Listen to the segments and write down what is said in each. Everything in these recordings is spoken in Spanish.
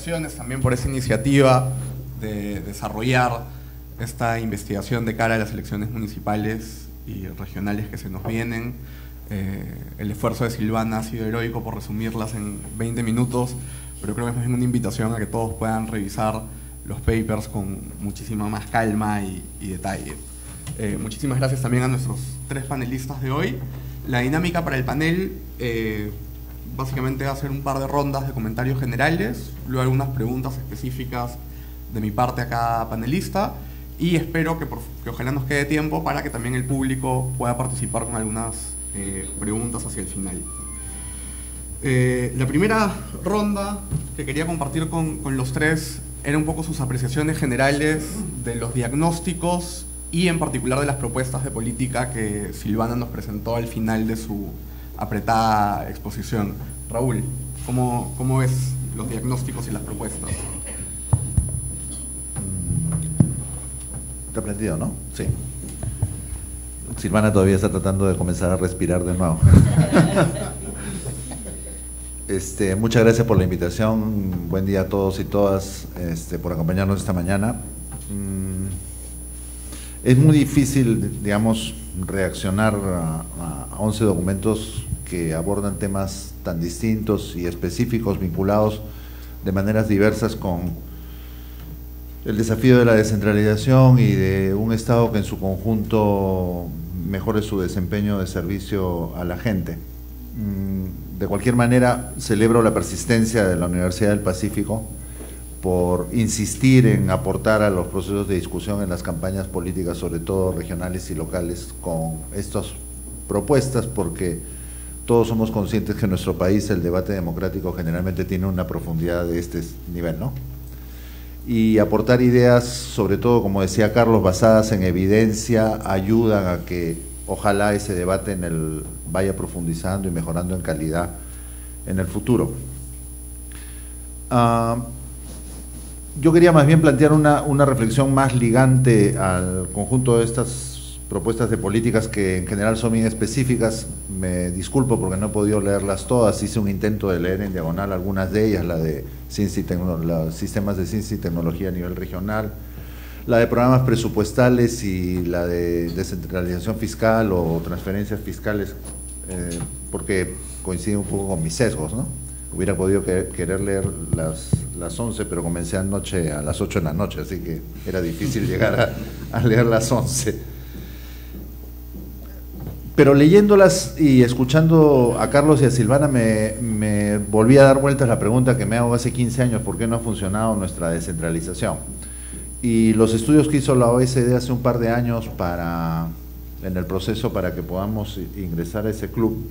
felicitaciones también por esa iniciativa de desarrollar esta investigación de cara a las elecciones municipales y regionales que se nos vienen. El esfuerzo de Silvana ha sido heroico por resumirlas en 20 minutos, pero creo que es más bien una invitación a que todos puedan revisar los papers con muchísima más calma y detalle. Muchísimas gracias también a nuestros 3 panelistas de hoy. La dinámica para el panel básicamente va a ser un par de rondas de comentarios generales, luego algunas preguntas específicas de mi parte a cada panelista, y espero que ojalá nos quede tiempo para que también el público pueda participar con algunas preguntas hacia el final. La primera ronda que quería compartir con los 3 era un poco sus apreciaciones generales de los diagnósticos y en particular de las propuestas de política que Silvana nos presentó al final de su apretada exposición. Raúl, ¿cómo ves los diagnósticos y las propuestas? Está prendido, ¿no? Sí. Silvana todavía está tratando de comenzar a respirar de nuevo. Muchas gracias por la invitación. Buen día a todos y todas por acompañarnos esta mañana. Es muy difícil, digamos, reaccionar a 11 documentos que abordan temas tan distintos y específicos, vinculados de maneras diversas con el desafío de la descentralización y de un Estado que en su conjunto mejore su desempeño de servicio a la gente. De cualquier manera, celebro la persistencia de la Universidad del Pacífico por insistir en aportar a los procesos de discusión en las campañas políticas, sobre todo regionales y locales, con estas propuestas, porque todos somos conscientes que en nuestro país el debate democrático generalmente tiene una profundidad de este nivel, ¿no? Y aportar ideas, sobre todo, como decía Carlos, basadas en evidencia, ayudan a que ojalá ese debate vaya profundizando y mejorando en calidad en el futuro. Yo quería más bien plantear una reflexión más ligante al conjunto de estas propuestas de políticas que en general son bien específicas. Me disculpo porque no he podido leerlas todas, hice un intento de leer en diagonal algunas de ellas, la de los sistemas de ciencia y tecnología a nivel regional, la de programas presupuestales y la de descentralización fiscal o transferencias fiscales, porque coincide un poco con mis sesgos, ¿no? Hubiera podido querer leer las 11, pero comencé anoche a las 8 de la noche, así que era difícil llegar a leer las 11. Pero leyéndolas y escuchando a Carlos y a Silvana me volví a dar vueltas la pregunta que me hago hace 15 años: ¿por qué no ha funcionado nuestra descentralización? Y los estudios que hizo la OECD hace un par de años en el proceso para que podamos ingresar a ese club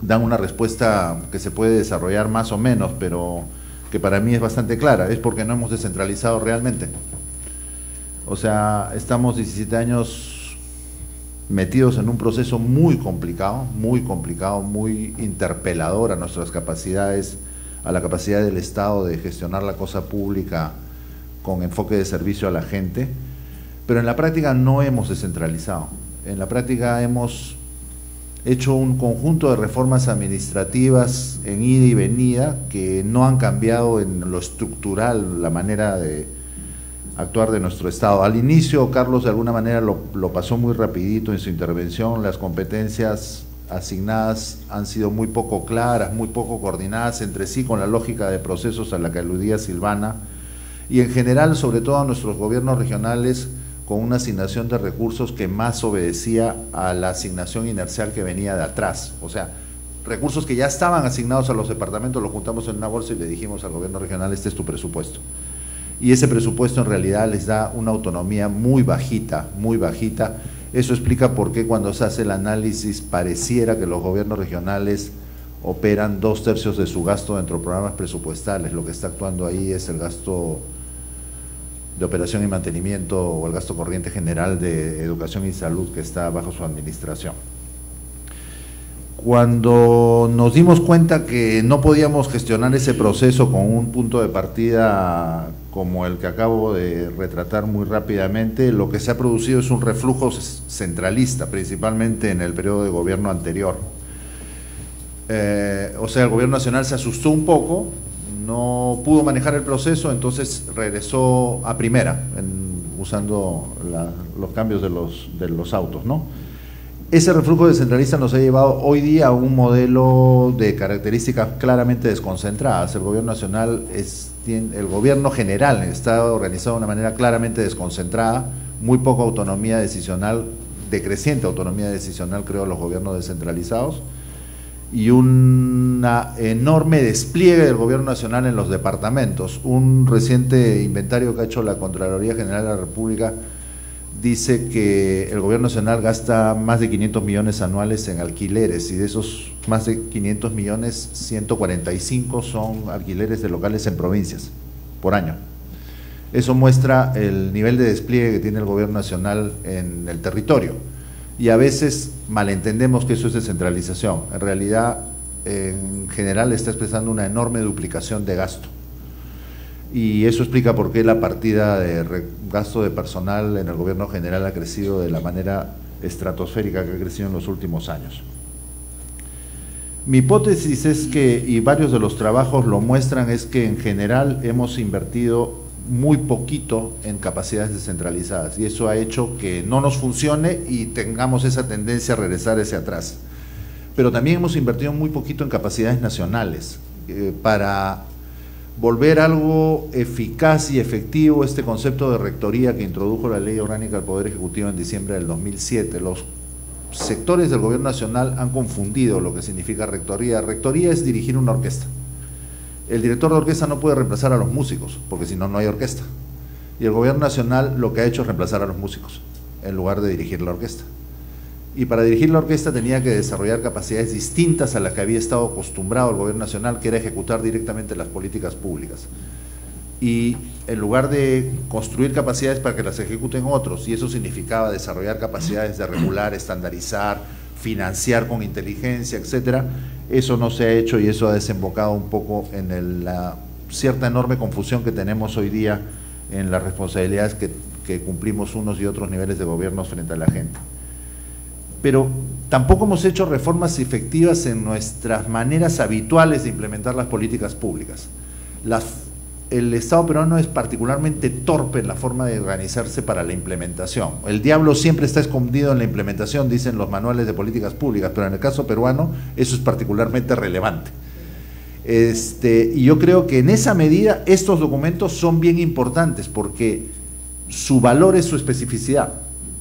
dan una respuesta que se puede desarrollar más o menos, pero que para mí es bastante clara: es porque no hemos descentralizado realmente. O sea, estamos 17 años metidos en un proceso muy complicado, muy interpelador a nuestras capacidades, a la capacidad del Estado de gestionar la cosa pública con enfoque de servicio a la gente, pero en la práctica no hemos descentralizado. En la práctica hemos hecho un conjunto de reformas administrativas en ida y venida que no han cambiado en lo estructural la manera de actuar de nuestro Estado. Al inicio, Carlos de alguna manera lo pasó muy rapidito en su intervención. Las competencias asignadas han sido muy poco claras, muy poco coordinadas entre sí con la lógica de procesos a la que aludía Silvana, y en general, sobre todo a nuestros gobiernos regionales, con una asignación de recursos que más obedecía a la asignación inercial que venía de atrás. O sea, recursos que ya estaban asignados a los departamentos, los juntamos en una bolsa y le dijimos al gobierno regional: este es tu presupuesto. Y ese presupuesto en realidad les da una autonomía muy bajita, muy bajita. Eso explica por qué cuando se hace el análisis pareciera que los gobiernos regionales operan 2/3 de su gasto dentro de programas presupuestales. Lo que está actuando ahí es el gasto de operación y mantenimiento o el gasto corriente general de educación y salud que está bajo su administración. Cuando nos dimos cuenta que no podíamos gestionar ese proceso con un punto de partida como el que acabo de retratar muy rápidamente, lo que se ha producido es un reflujo centralista, principalmente en el periodo de gobierno anterior. O sea, el gobierno nacional se asustó un poco, no pudo manejar el proceso, entonces regresó a primera, usando los cambios de los autos, ¿no? Ese reflujo descentralista nos ha llevado hoy día a un modelo de características claramente desconcentradas. El gobierno nacional, el gobierno general está organizado de una manera claramente desconcentrada, muy poca autonomía decisional, decreciente autonomía decisional, creo, los gobiernos descentralizados, y un enorme despliegue del gobierno nacional en los departamentos. Un reciente inventario que ha hecho la Contraloría General de la República dice que el gobierno nacional gasta más de 500 millones anuales en alquileres, y de esos más de 500 millones, 145 son alquileres de locales en provincias por año. Eso muestra el nivel de despliegue que tiene el gobierno nacional en el territorio, y a veces malentendemos que eso es descentralización. En realidad, en general, está expresando una enorme duplicación de gasto. Y eso explica por qué la partida de gasto de personal en el gobierno general ha crecido de la manera estratosférica que ha crecido en los últimos años. Mi hipótesis es que, y varios de los trabajos lo muestran, es que en general hemos invertido muy poquito en capacidades descentralizadas, y eso ha hecho que no nos funcione y tengamos esa tendencia a regresar hacia atrás. Pero también hemos invertido muy poquito en capacidades nacionales, para volver algo eficaz y efectivo este concepto de rectoría que introdujo la Ley Orgánica del Poder Ejecutivo en diciembre del 2007. Los sectores del gobierno nacional han confundido lo que significa rectoría. Rectoría es dirigir una orquesta. El director de orquesta no puede reemplazar a los músicos, porque si no, no hay orquesta. Y el gobierno nacional lo que ha hecho es reemplazar a los músicos, en lugar de dirigir la orquesta. Y para dirigir la orquesta tenía que desarrollar capacidades distintas a las que había estado acostumbrado el gobierno nacional, que era ejecutar directamente las políticas públicas. Y en lugar de construir capacidades para que las ejecuten otros, y eso significaba desarrollar capacidades de regular, estandarizar, financiar con inteligencia, etcétera, eso no se ha hecho, y eso ha desembocado un poco en la cierta enorme confusión que tenemos hoy día en las responsabilidades que cumplimos unos y otros niveles de gobierno frente a la gente. Pero tampoco hemos hecho reformas efectivas en nuestras maneras habituales de implementar las políticas públicas. El Estado peruano es particularmente torpe en la forma de organizarse para la implementación. El diablo siempre está escondido en la implementación, dicen los manuales de políticas públicas, pero en el caso peruano eso es particularmente relevante. Y yo creo que en esa medida estos documentos son bien importantes, porque su valor es su especificidad,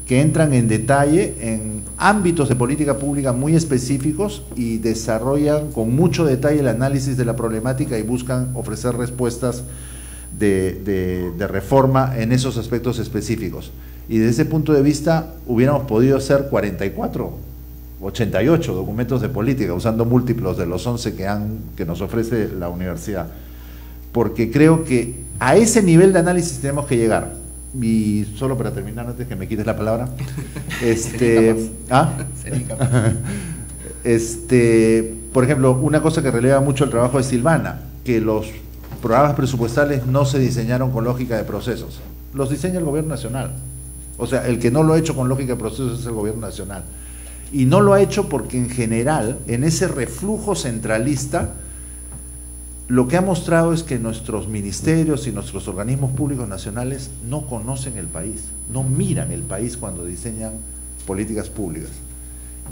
que entran en detalle en ámbitos de política pública muy específicos y desarrollan con mucho detalle el análisis de la problemática y buscan ofrecer respuestas de reforma en esos aspectos específicos. Y desde ese punto de vista hubiéramos podido hacer 44, 88 documentos de política, usando múltiplos de los 11 que nos ofrece la universidad, porque creo que a ese nivel de análisis tenemos que llegar. Y solo para terminar, antes que me quites la palabra, por ejemplo, una cosa que releva mucho el trabajo de Silvana, que los programas presupuestales no se diseñaron con lógica de procesos, los diseña el gobierno nacional. O sea, el que no lo ha hecho con lógica de procesos es el gobierno nacional, y no lo ha hecho porque en general, en ese reflujo centralista, lo que ha mostrado es que nuestros ministerios y nuestros organismos públicos nacionales no conocen el país, no miran el país cuando diseñan políticas públicas.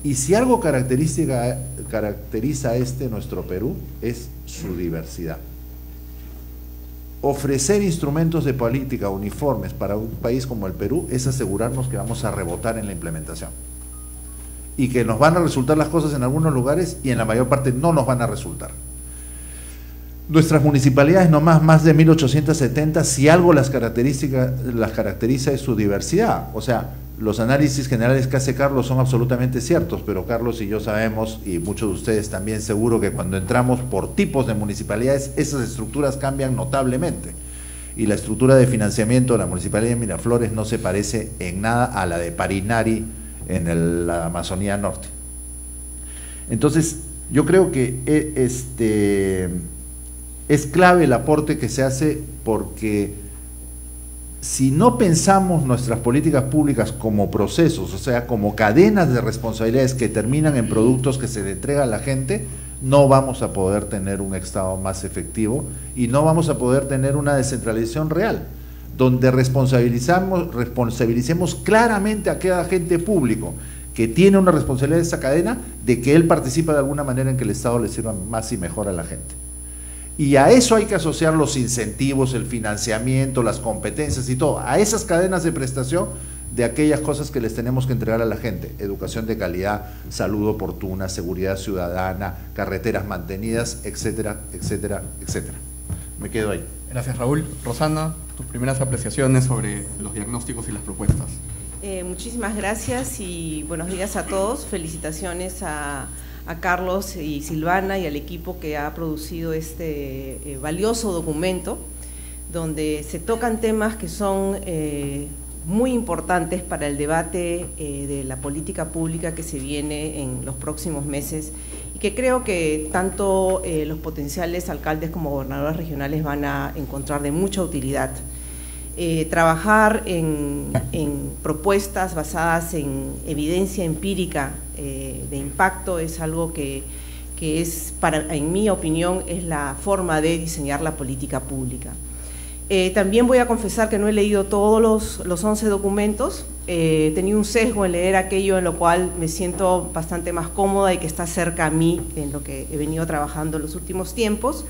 Y si algo caracteriza a nuestro Perú, es su diversidad. Ofrecer instrumentos de política uniformes para un país como el Perú es asegurarnos que vamos a rebotar en la implementación, y que nos van a resultar las cosas en algunos lugares y en la mayor parte no nos van a resultar. Nuestras municipalidades, nomás más de 1870, si algo las caracteriza es su diversidad. O sea, los análisis generales que hace Carlos son absolutamente ciertos, pero Carlos y yo sabemos, y muchos de ustedes también seguro, que cuando entramos por tipos de municipalidades, esas estructuras cambian notablemente. Y la estructura de financiamiento de la municipalidad de Miraflores no se parece en nada a la de Parinari en la Amazonía Norte. Entonces, yo creo que es clave el aporte que se hace, porque si no pensamos nuestras políticas públicas como procesos, o sea, como cadenas de responsabilidades que terminan en productos que se le entrega a la gente, no vamos a poder tener un Estado más efectivo y no vamos a poder tener una descentralización real, donde responsabilicemos claramente a cada agente público que tiene una responsabilidad de esa cadena, de que él participa de alguna manera en que el Estado le sirva más y mejor a la gente. Y a eso hay que asociar los incentivos, el financiamiento, las competencias y todo, a esas cadenas de prestación de aquellas cosas que les tenemos que entregar a la gente: educación de calidad, salud oportuna, seguridad ciudadana, carreteras mantenidas, etcétera, etcétera, etcétera. Me quedo ahí. Gracias, Raúl. Rosana, tus primeras apreciaciones sobre los diagnósticos y las propuestas. Muchísimas gracias y buenos días a todos. Felicitaciones a Carlos y Silvana y al equipo que ha producido este valioso documento, donde se tocan temas que son muy importantes para el debate de la política pública que se viene en los próximos meses, y que creo que tanto los potenciales alcaldes como gobernadores regionales van a encontrar de mucha utilidad. Trabajar en propuestas basadas en evidencia empírica de impacto es algo que es, en mi opinión, es la forma de diseñar la política pública. También voy a confesar que no he leído todos los 11 documentos. He tenido un sesgo en leer aquello en lo cual me siento bastante más cómoda y que está cerca a mí en lo que he venido trabajando en los últimos tiempos.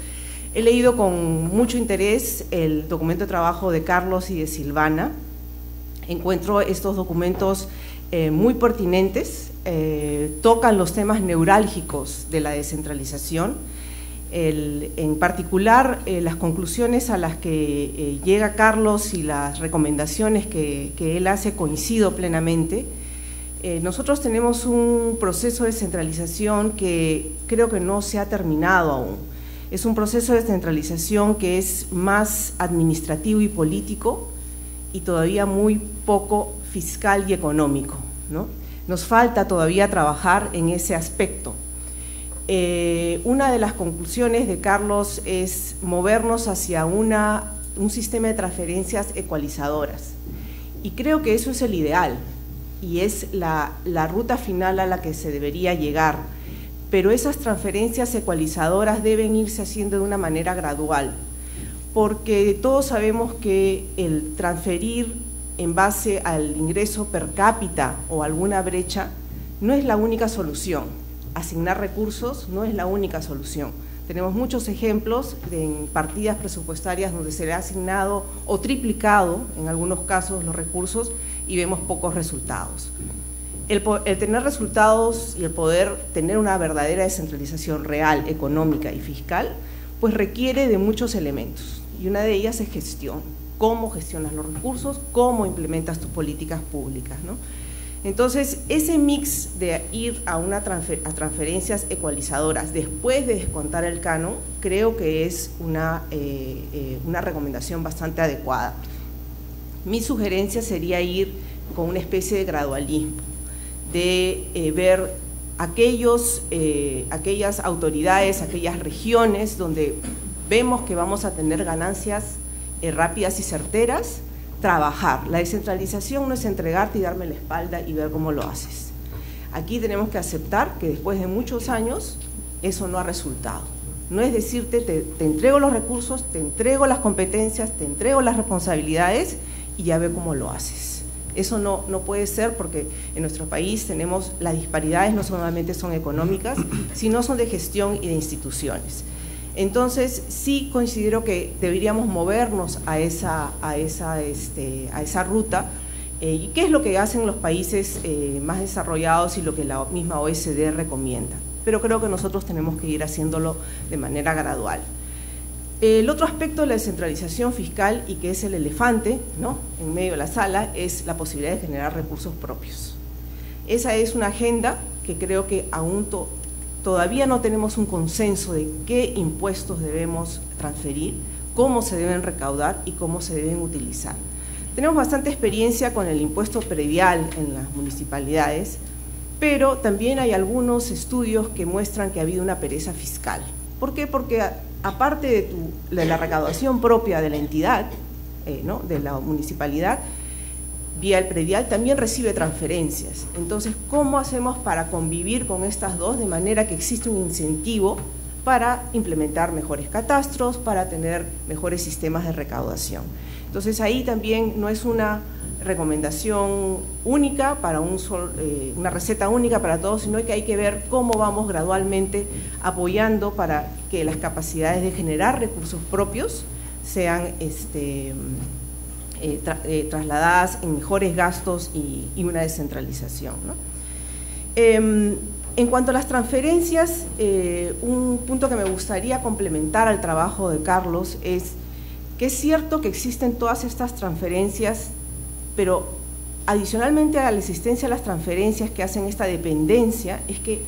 He leído con mucho interés el documento de trabajo de Carlos y de Silvana. Encuentro estos documentos muy pertinentes, tocan los temas neurálgicos de la descentralización. En particular, las conclusiones a las que llega Carlos y las recomendaciones que él hace coincido plenamente. Nosotros tenemos un proceso de descentralización que creo que no se ha terminado aún. Es un proceso de descentralización que es más administrativo y político y todavía muy poco fiscal y económico, ¿no? Nos falta todavía trabajar en ese aspecto. Una de las conclusiones de Carlos es movernos hacia un sistema de transferencias ecualizadoras, y creo que eso es el ideal y es la ruta final a la que se debería llegar, pero esas transferencias ecualizadoras deben irse haciendo de una manera gradual, porque todos sabemos que el transferir en base al ingreso per cápita o alguna brecha no es la única solución. Asignar recursos no es la única solución. Tenemos muchos ejemplos en partidas presupuestarias donde se le ha asignado o triplicado en algunos casos los recursos y vemos pocos resultados. El tener resultados y el poder tener una verdadera descentralización real, económica y fiscal, pues requiere de muchos elementos, y una de ellas es gestión. Cómo gestionas los recursos, cómo implementas tus políticas públicas, ¿no? Entonces, ese mix de ir a transferencias ecualizadoras después de descontar el canon, creo que es una recomendación bastante adecuada. Mi sugerencia sería ir con una especie de gradualismo, de ver aquellas autoridades, aquellas regiones donde vemos que vamos a tener ganancias rápidas y certeras, trabajar. La descentralización no es entregarte y darme la espalda y ver cómo lo haces. Aquí tenemos que aceptar que después de muchos años eso no ha resultado. No es decirte, te entrego los recursos, te entrego las competencias, te entrego las responsabilidades y ya ve cómo lo haces. Eso no puede ser, porque en nuestro país tenemos las disparidades, no solamente son económicas, sino son de gestión y de instituciones. Entonces, sí considero que deberíamos movernos a esa ruta. ¿Y qué es lo que hacen los países más desarrollados y lo que la misma OECD recomienda? Pero creo que nosotros tenemos que ir haciéndolo de manera gradual. El otro aspecto de la descentralización fiscal, y que es el elefante, ¿no?, en medio de la sala, es la posibilidad de generar recursos propios. Esa es una agenda que creo que aún todavía no tenemos un consenso de qué impuestos debemos transferir, cómo se deben recaudar y cómo se deben utilizar. Tenemos bastante experiencia con el impuesto predial en las municipalidades, pero también hay algunos estudios que muestran que ha habido una pereza fiscal. ¿Por qué? Porque aparte de la recaudación propia de la entidad, ¿no?, de la municipalidad, vía el predial, también recibe transferencias. Entonces, ¿cómo hacemos para convivir con estas dos de manera que existe un incentivo para implementar mejores catastros, para tener mejores sistemas de recaudación? Entonces, ahí también no es una recomendación única para una receta única para todos, sino que hay que ver cómo vamos gradualmente apoyando para que las capacidades de generar recursos propios sean trasladadas en mejores gastos y una descentralización, ¿no? En cuanto a las transferencias, un punto que me gustaría complementar al trabajo de Carlos es que es cierto que existen todas estas transferencias, pero adicionalmente a la existencia de las transferencias que hacen esta dependencia, es que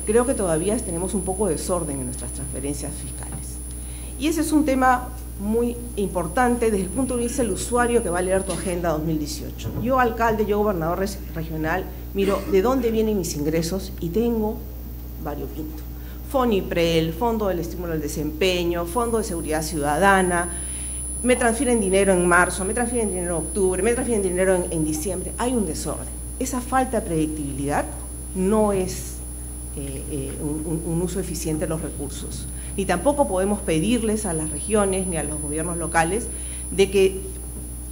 creo que todavía tenemos un poco de desorden en nuestras transferencias fiscales. Y ese es un tema muy importante desde el punto de vista del usuario que va a leer tu Agenda 2018. Yo, alcalde, yo, gobernador regional, miro de dónde vienen mis ingresos y tengo variopinto. FONIPREL, Fondo del Estímulo al Desempeño, Fondo de Seguridad Ciudadana, me transfieren dinero en marzo, me transfieren dinero en octubre, me transfieren dinero en diciembre. Hay un desorden. Esa falta de predictibilidad no es un uso eficiente de los recursos. Ni tampoco podemos pedirles a las regiones ni a los gobiernos locales de que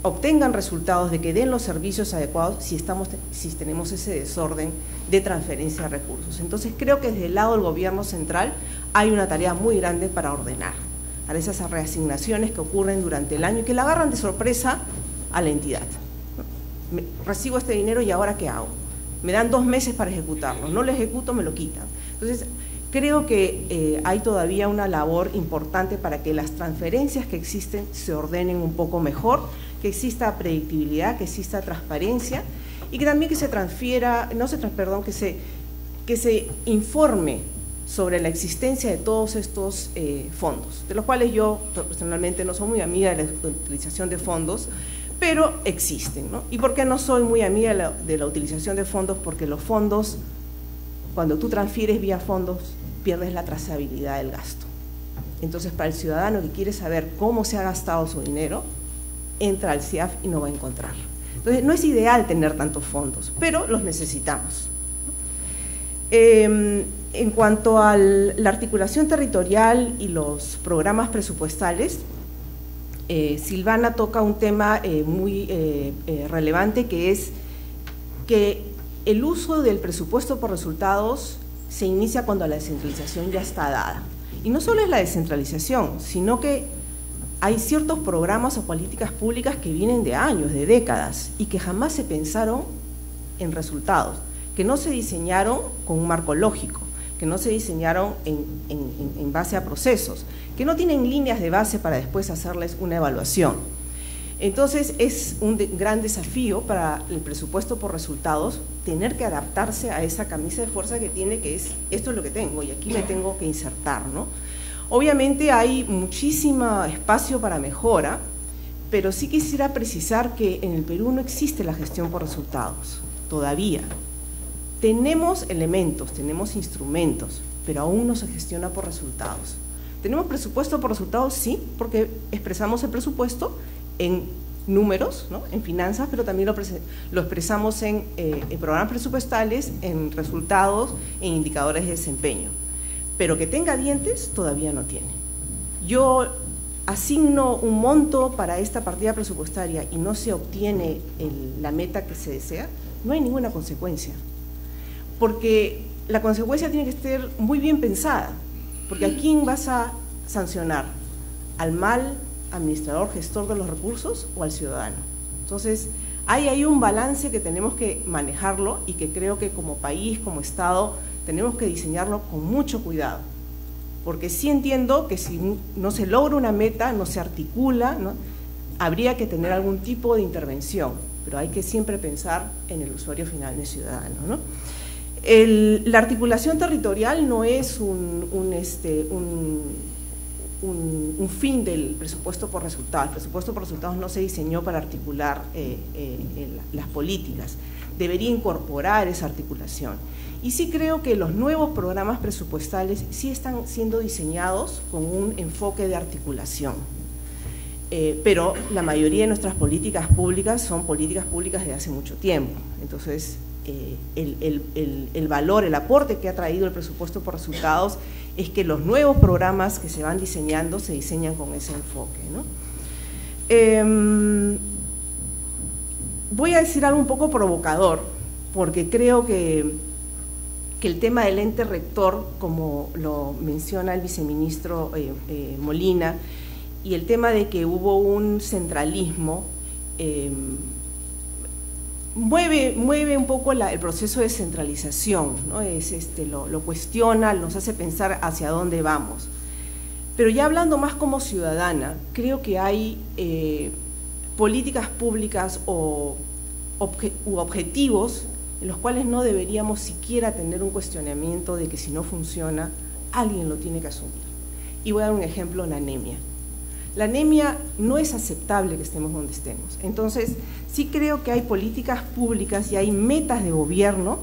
obtengan resultados, de que den los servicios adecuados si tenemos ese desorden de transferencia de recursos. Entonces, creo que desde el lado del gobierno central hay una tarea muy grande para ordenar a esas reasignaciones que ocurren durante el año y que la agarran de sorpresa a la entidad. Recibo este dinero y ¿ahora qué hago? Me dan 2 meses para ejecutarlo, no lo ejecuto, me lo quitan. Entonces, creo que hay todavía una labor importante para que las transferencias que existen se ordenen un poco mejor, que exista predictibilidad, que exista transparencia y que también que se informe sobre la existencia de todos estos fondos, de los cuales yo personalmente no soy muy amiga de la utilización de fondos, pero existen, ¿no? ¿Y por qué no soy muy amiga de la utilización de fondos? Porque los fondos, cuando tú transfieres vía fondos, pierdes la trazabilidad del gasto. Entonces, para el ciudadano que quiere saber cómo se ha gastado su dinero, entra al CIAF y no va a encontrar. Entonces, no es ideal tener tantos fondos, pero los necesitamos. En cuanto a la articulación territorial y los programas presupuestales, Silvana toca un tema muy relevante, que es que el uso del presupuesto por resultados se inicia cuando la descentralización ya está dada. Y no solo es la descentralización, sino que hay ciertos programas o políticas públicas que vienen de años, de décadas, y que jamás se pensaron en resultados, que no se diseñaron con un marco lógico, que no se diseñaron en base a procesos, que no tienen líneas de base para después hacerles una evaluación. Entonces, es un gran desafío para el presupuesto por resultados tener que adaptarse a esa camisa de fuerza que tiene, que es, esto es lo que tengo y aquí me tengo que insertar, ¿no? Obviamente hay muchísimo espacio para mejora, pero sí quisiera precisar que en el Perú no existe la gestión por resultados, todavía. Tenemos elementos, tenemos instrumentos, pero aún no se gestiona por resultados. ¿Tenemos presupuesto por resultados? Sí, porque expresamos el presupuesto en números, ¿no?, en finanzas, pero también lo expresamos en programas presupuestales, en resultados, en indicadores de desempeño. Pero que tenga dientes, todavía no tiene. Yo asigno un monto para esta partida presupuestaria y no se obtiene la meta que se desea, no hay ninguna consecuencia. Porque la consecuencia tiene que estar muy bien pensada, porque ¿a quién vas a sancionar? ¿Al mal administrador, gestor de los recursos o al ciudadano? Entonces, hay ahí un balance que tenemos que manejarlo y que creo que como país, como Estado, tenemos que diseñarlo con mucho cuidado, porque sí entiendo que si no se logra una meta, no se articula, ¿no?, habría que tener algún tipo de intervención, pero hay que siempre pensar en el usuario final, del ciudadano, ¿no? La articulación territorial no es un fin del presupuesto por resultados. El presupuesto por resultados no se diseñó para articular las políticas, debería incorporar esa articulación. Y sí creo que los nuevos programas presupuestales sí están siendo diseñados con un enfoque de articulación. pero la mayoría de nuestras políticas públicas son políticas públicas de hace mucho tiempo. Entonces, el valor, el aporte que ha traído el presupuesto por resultados es que los nuevos programas que se van diseñando se diseñan con ese enfoque, ¿no? Voy a decir algo un poco provocador, porque creo que el tema del ente rector, como lo menciona el viceministro Molina, y el tema de que hubo un centralismo, mueve un poco el proceso de centralización, ¿no? Lo cuestiona, nos hace pensar hacia dónde vamos. Pero ya hablando más como ciudadana, creo que hay políticas públicas u objetivos en los cuales no deberíamos siquiera tener un cuestionamiento de que si no funciona, alguien lo tiene que asumir. Y voy a dar un ejemplo, la anemia. La anemia no es aceptable que estemos donde estemos. Entonces, sí creo que hay políticas públicas y hay metas de gobierno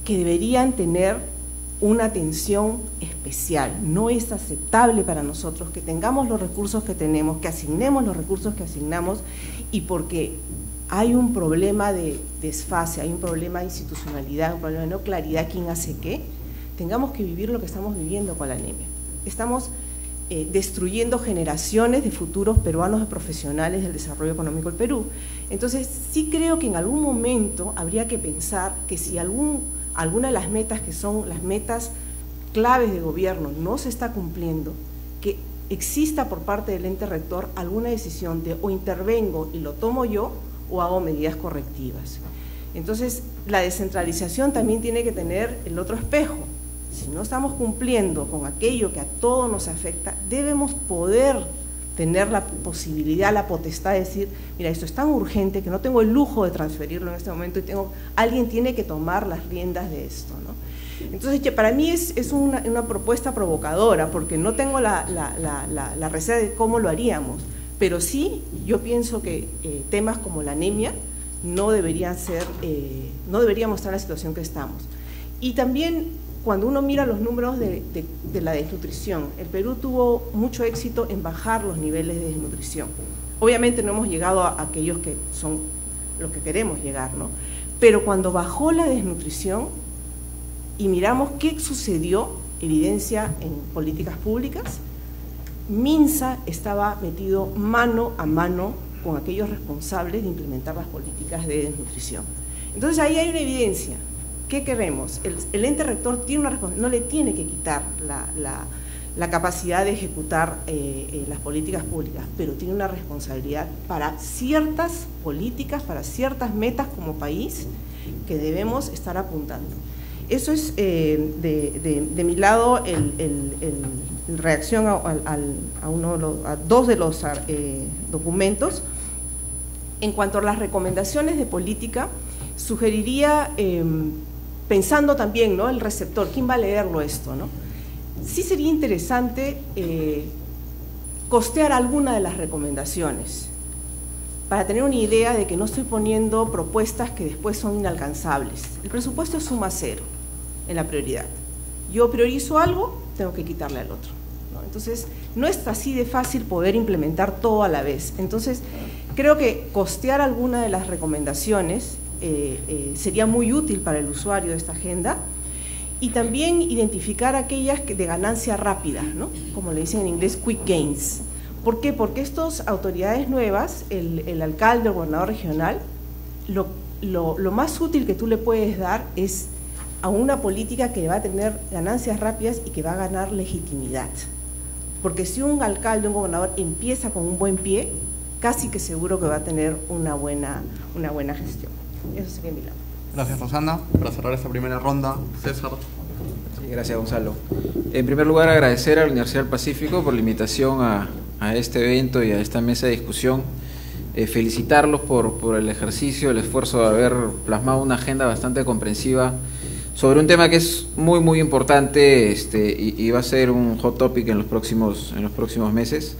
que deberían tener una atención especial. No es aceptable para nosotros que tengamos los recursos que tenemos, que asignemos los recursos que asignamos, y porque hay un problema de desfase, hay un problema de institucionalidad, un problema de no claridad, quién hace qué, tengamos que vivir lo que estamos viviendo con la anemia. Estamos destruyendo generaciones de futuros peruanos, de profesionales del desarrollo económico del Perú. Entonces, sí creo que en algún momento habría que pensar que si alguna de las metas que son las metas claves de gobierno no se está cumpliendo, que exista por parte del ente rector alguna decisión de o intervengo y lo tomo yo o hago medidas correctivas. Entonces, la descentralización también tiene que tener el otro espejo. Si no estamos cumpliendo con aquello que a todos nos afecta, debemos poder tener la posibilidad, la potestad de decir, mira, esto es tan urgente que no tengo el lujo de transferirlo en este momento y alguien tiene que tomar las riendas de esto, ¿no? Entonces, para mí es una propuesta provocadora, porque no tengo la receta de cómo lo haríamos, pero sí yo pienso que temas como la anemia no deberíamos estar en la situación que estamos. Y también, cuando uno mira los números de la desnutrición, el Perú tuvo mucho éxito en bajar los niveles de desnutrición. Obviamente no hemos llegado a aquellos que son los que queremos llegar, ¿no? Pero cuando bajó la desnutrición y miramos qué sucedió, evidencia en políticas públicas, MINSA estaba metido mano a mano con aquellos responsables de implementar las políticas de desnutrición. Entonces ahí hay una evidencia. ¿Qué queremos? El ente rector tiene no le tiene que quitar la capacidad de ejecutar las políticas públicas, pero tiene una responsabilidad para ciertas políticas, para ciertas metas como país que debemos estar apuntando. Eso es de mi lado en reacción a dos de los documentos. En cuanto a las recomendaciones de política, sugeriría, pensando también, ¿no?, el receptor, ¿quién va a leerlo esto, no? Sí sería interesante costear alguna de las recomendaciones para tener una idea de que no estoy poniendo propuestas que después son inalcanzables. El presupuesto es suma cero en la prioridad. Yo priorizo algo, tengo que quitarle al otro, ¿no? Entonces, no es así de fácil poder implementar todo a la vez. Entonces, creo que costear alguna de las recomendaciones sería muy útil para el usuario de esta agenda, y también identificar aquellas de ganancia rápida, ¿no?, como le dicen en inglés, quick gains. ¿Por qué? Porque estas autoridades nuevas, el alcalde, el gobernador regional, lo más útil que tú le puedes dar es a una política que va a tener ganancias rápidas y que va a ganar legitimidad. Porque si un alcalde, un gobernador empieza con un buen pie, casi que seguro que va a tener una buena gestión. Eso sería mi lado. Gracias, Rosana. Para cerrar esta primera ronda, César. Sí, gracias, Gonzalo. En primer lugar, agradecer a la Universidad del Pacífico por la invitación a este evento y a esta mesa de discusión. Felicitarlos por el ejercicio, el esfuerzo de haber plasmado una agenda bastante comprensiva sobre un tema que es muy importante, y va a ser un hot topic en los próximos meses.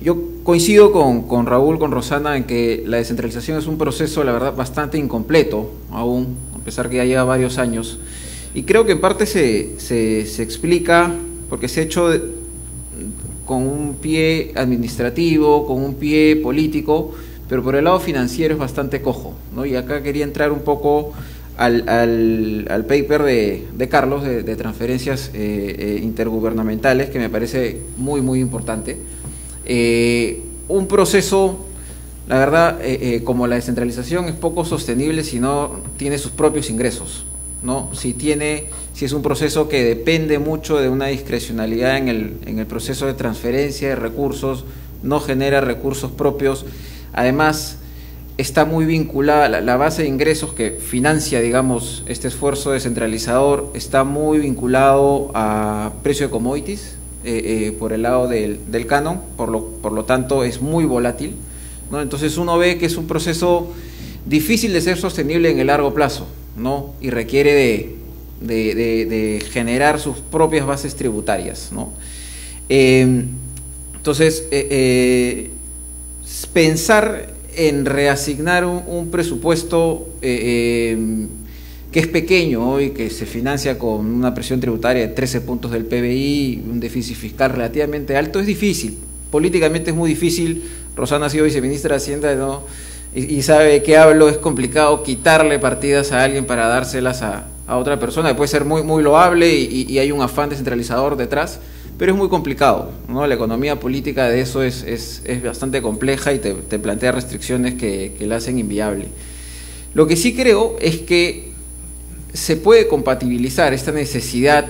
Yo coincido con Raúl, con Rosana, en que la descentralización es un proceso, la verdad, bastante incompleto aún, a pesar que ya lleva varios años. Y creo que en parte se explica porque se ha hecho con un pie administrativo, con un pie político, pero por el lado financiero es bastante cojo, ¿no? Y acá quería entrar un poco al paper de Carlos, de transferencias intergubernamentales, que me parece muy, muy importante. Un proceso, la verdad, como la descentralización es poco sostenible si no tiene sus propios ingresos, ¿no? Si es un proceso que depende mucho de una discrecionalidad en el proceso de transferencia de recursos, no genera recursos propios, además está muy vinculada, la base de ingresos que financia, digamos, este esfuerzo descentralizador está muy vinculado a precio de commodities, por el lado del canon, por lo tanto es muy volátil, ¿no? Entonces uno ve que es un proceso difícil de ser sostenible en el largo plazo, ¿no? Y requiere de generar sus propias bases tributarias, ¿no? Entonces, pensar en reasignar un presupuesto que es pequeño hoy, que se financia con una presión tributaria de 13 puntos del PBI, un déficit fiscal relativamente alto, es difícil. Políticamente es muy difícil. Rosana ha sido viceministra de Hacienda, ¿no? y sabe de qué hablo. Es complicado quitarle partidas a alguien para dárselas a otra persona. Puede ser muy, muy loable y hay un afán descentralizador detrás, pero es muy complicado, ¿no? La economía política de eso es bastante compleja y te plantea restricciones que la hacen inviable. Lo que sí creo es que se puede compatibilizar esta necesidad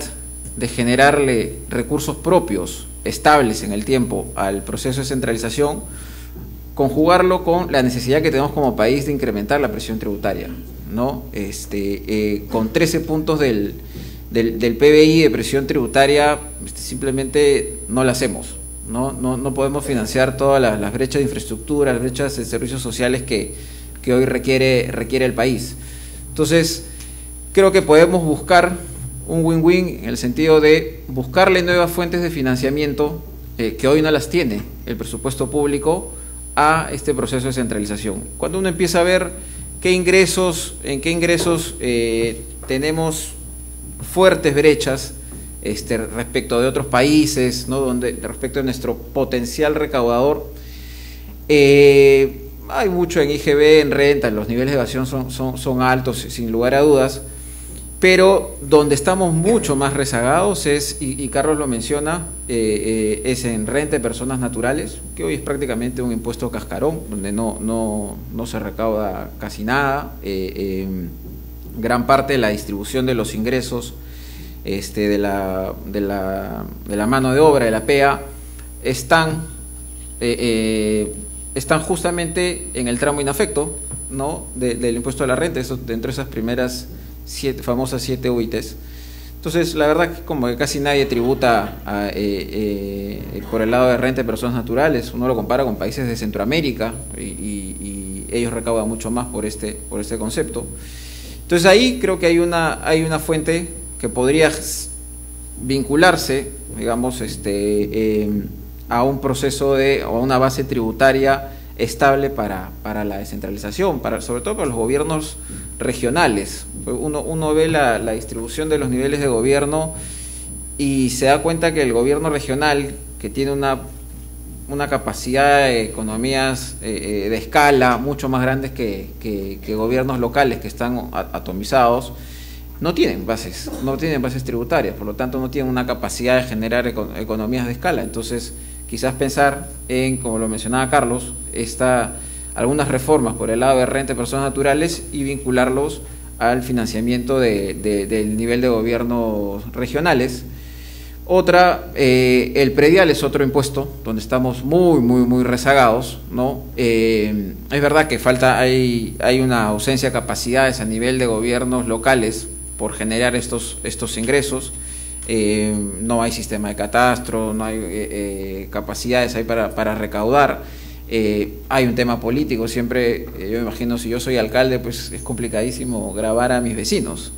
de generarle recursos propios, estables en el tiempo, al proceso de centralización, conjugarlo con la necesidad que tenemos como país de incrementar la presión tributaria, ¿no? Con 13 puntos del PBI de presión tributaria simplemente no la hacemos, no podemos financiar todas las brechas de infraestructura, las brechas de servicios sociales que hoy requiere el país. Entonces, creo que podemos buscar un win-win en el sentido de buscarle nuevas fuentes de financiamiento que hoy no las tiene el presupuesto público a este proceso de centralización. Cuando uno empieza a ver en qué ingresos tenemos fuertes brechas respecto de otros países, ¿no? Respecto de nuestro potencial recaudador, hay mucho en IGB, en renta, los niveles de evasión son altos, sin lugar a dudas, pero donde estamos mucho más rezagados es, y Carlos lo menciona, es en renta de personas naturales, que hoy es prácticamente un impuesto cascarón, donde no se recauda casi nada. Gran parte de la distribución de los ingresos de la mano de obra, de la PEA, están justamente en el tramo inafecto, ¿no? del impuesto a la renta, eso dentro de esas primeras famosas 7 UITs. Entonces, la verdad que como que casi nadie tributa por el lado de renta de personas naturales. Uno lo compara con países de Centroamérica y ellos recaudan mucho más por este concepto. Entonces ahí creo que hay una fuente que podría vincularse, digamos, a un proceso o a una base tributaria estable para la descentralización, sobre todo para los gobiernos regionales. Uno ve la distribución de los niveles de gobierno y se da cuenta que el gobierno regional, que tiene una capacidad de economías de escala mucho más grandes que gobiernos locales que están atomizados, no tienen bases tributarias, por lo tanto no tienen una capacidad de generar economías de escala. Entonces, quizás pensar en, como lo mencionaba Carlos, algunas reformas por el lado de renta de personas naturales y vincularlos al financiamiento del nivel de gobiernos regionales. Otra, el predial es otro impuesto donde estamos muy, muy, muy rezagados, ¿no? Es verdad que hay una ausencia de capacidades a nivel de gobiernos locales por generar estos ingresos. No hay sistema de catastro, no hay capacidades ahí para recaudar. Hay un tema político, siempre, yo me imagino, si yo soy alcalde, pues es complicadísimo grabar a mis vecinos,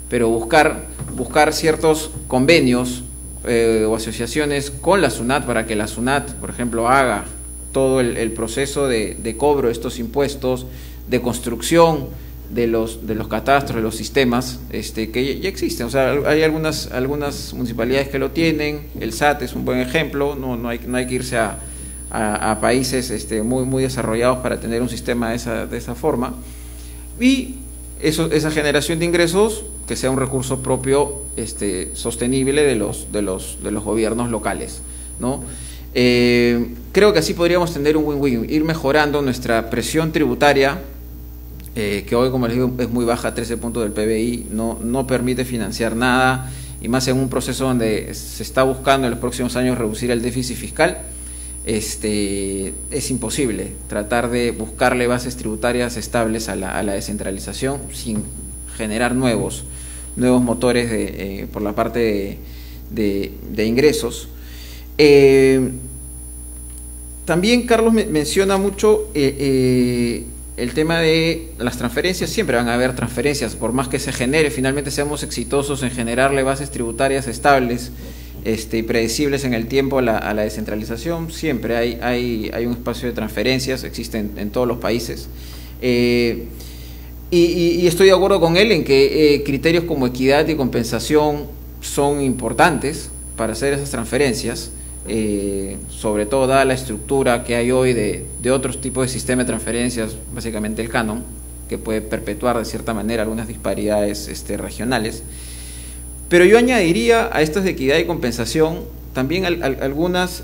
pero buscar ciertos convenios o asociaciones con la SUNAT para que la SUNAT, por ejemplo, haga todo el proceso de cobro de estos impuestos, de construcción de los catastros, de los sistemas que ya existen. O sea, hay algunas municipalidades que lo tienen, el SAT es un buen ejemplo, no hay que irse a países muy desarrollados para tener un sistema de esa forma, y esa generación de ingresos que sea un recurso propio sostenible de los gobiernos locales, ¿no? Creo que así podríamos tener un win-win, ir mejorando nuestra presión tributaria, que hoy, como les digo, es muy baja, 13 puntos del PBI, no permite financiar nada, y más en un proceso donde se está buscando en los próximos años reducir el déficit fiscal. Es imposible tratar de buscarle bases tributarias estables a la descentralización sin generar nuevos motores por la parte de ingresos. También Carlos menciona mucho el tema de las transferencias. Siempre van a haber transferencias, por más que se genere, finalmente seamos exitosos en generarle bases tributarias estables y predecibles en el tiempo a la descentralización. Siempre hay un espacio de transferencias, existen en todos los países. Y estoy de acuerdo con él en que criterios como equidad y compensación son importantes para hacer esas transferencias, sobre todo dada la estructura que hay hoy de otros tipos de sistema de transferencias, básicamente el canon, que puede perpetuar de cierta manera algunas disparidades regionales. Pero yo añadiría a estas de equidad y compensación también algunas,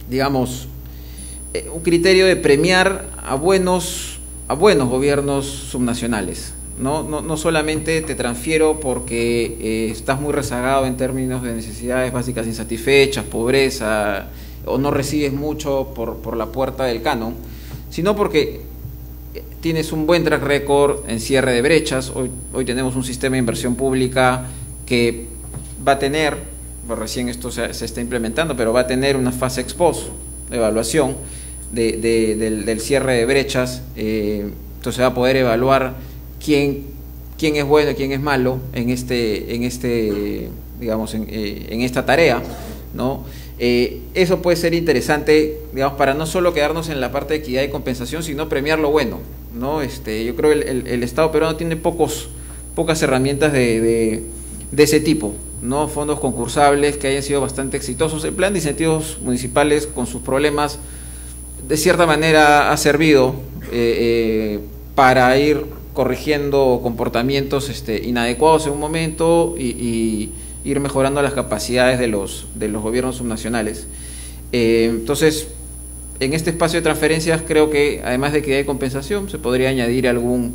digamos, un criterio de premiar a buenos gobiernos subnacionales. No solamente te transfiero porque estás muy rezagado en términos de necesidades básicas insatisfechas, pobreza, o no recibes mucho por la puerta del canon, sino porque tienes un buen track record en cierre de brechas. Hoy tenemos un sistema de inversión pública que va a tener, pues recién esto se está implementando, pero va a tener una fase ex post de evaluación del cierre de brechas. Entonces va a poder evaluar quién es bueno y quién es malo en esta tarea, ¿no? Eso puede ser interesante, digamos, para no solo quedarnos en la parte de equidad y compensación, sino premiar lo bueno, ¿no? Yo creo que el Estado peruano tiene pocas herramientas de ese tipo, ¿no? Fondos concursables que hayan sido bastante exitosos. El plan de incentivos municipales, con sus problemas, de cierta manera ha servido para ir corrigiendo comportamientos inadecuados en un momento y ir mejorando las capacidades de los gobiernos subnacionales. Entonces, en este espacio de transferencias, creo que además de equidad y compensación, se podría añadir algún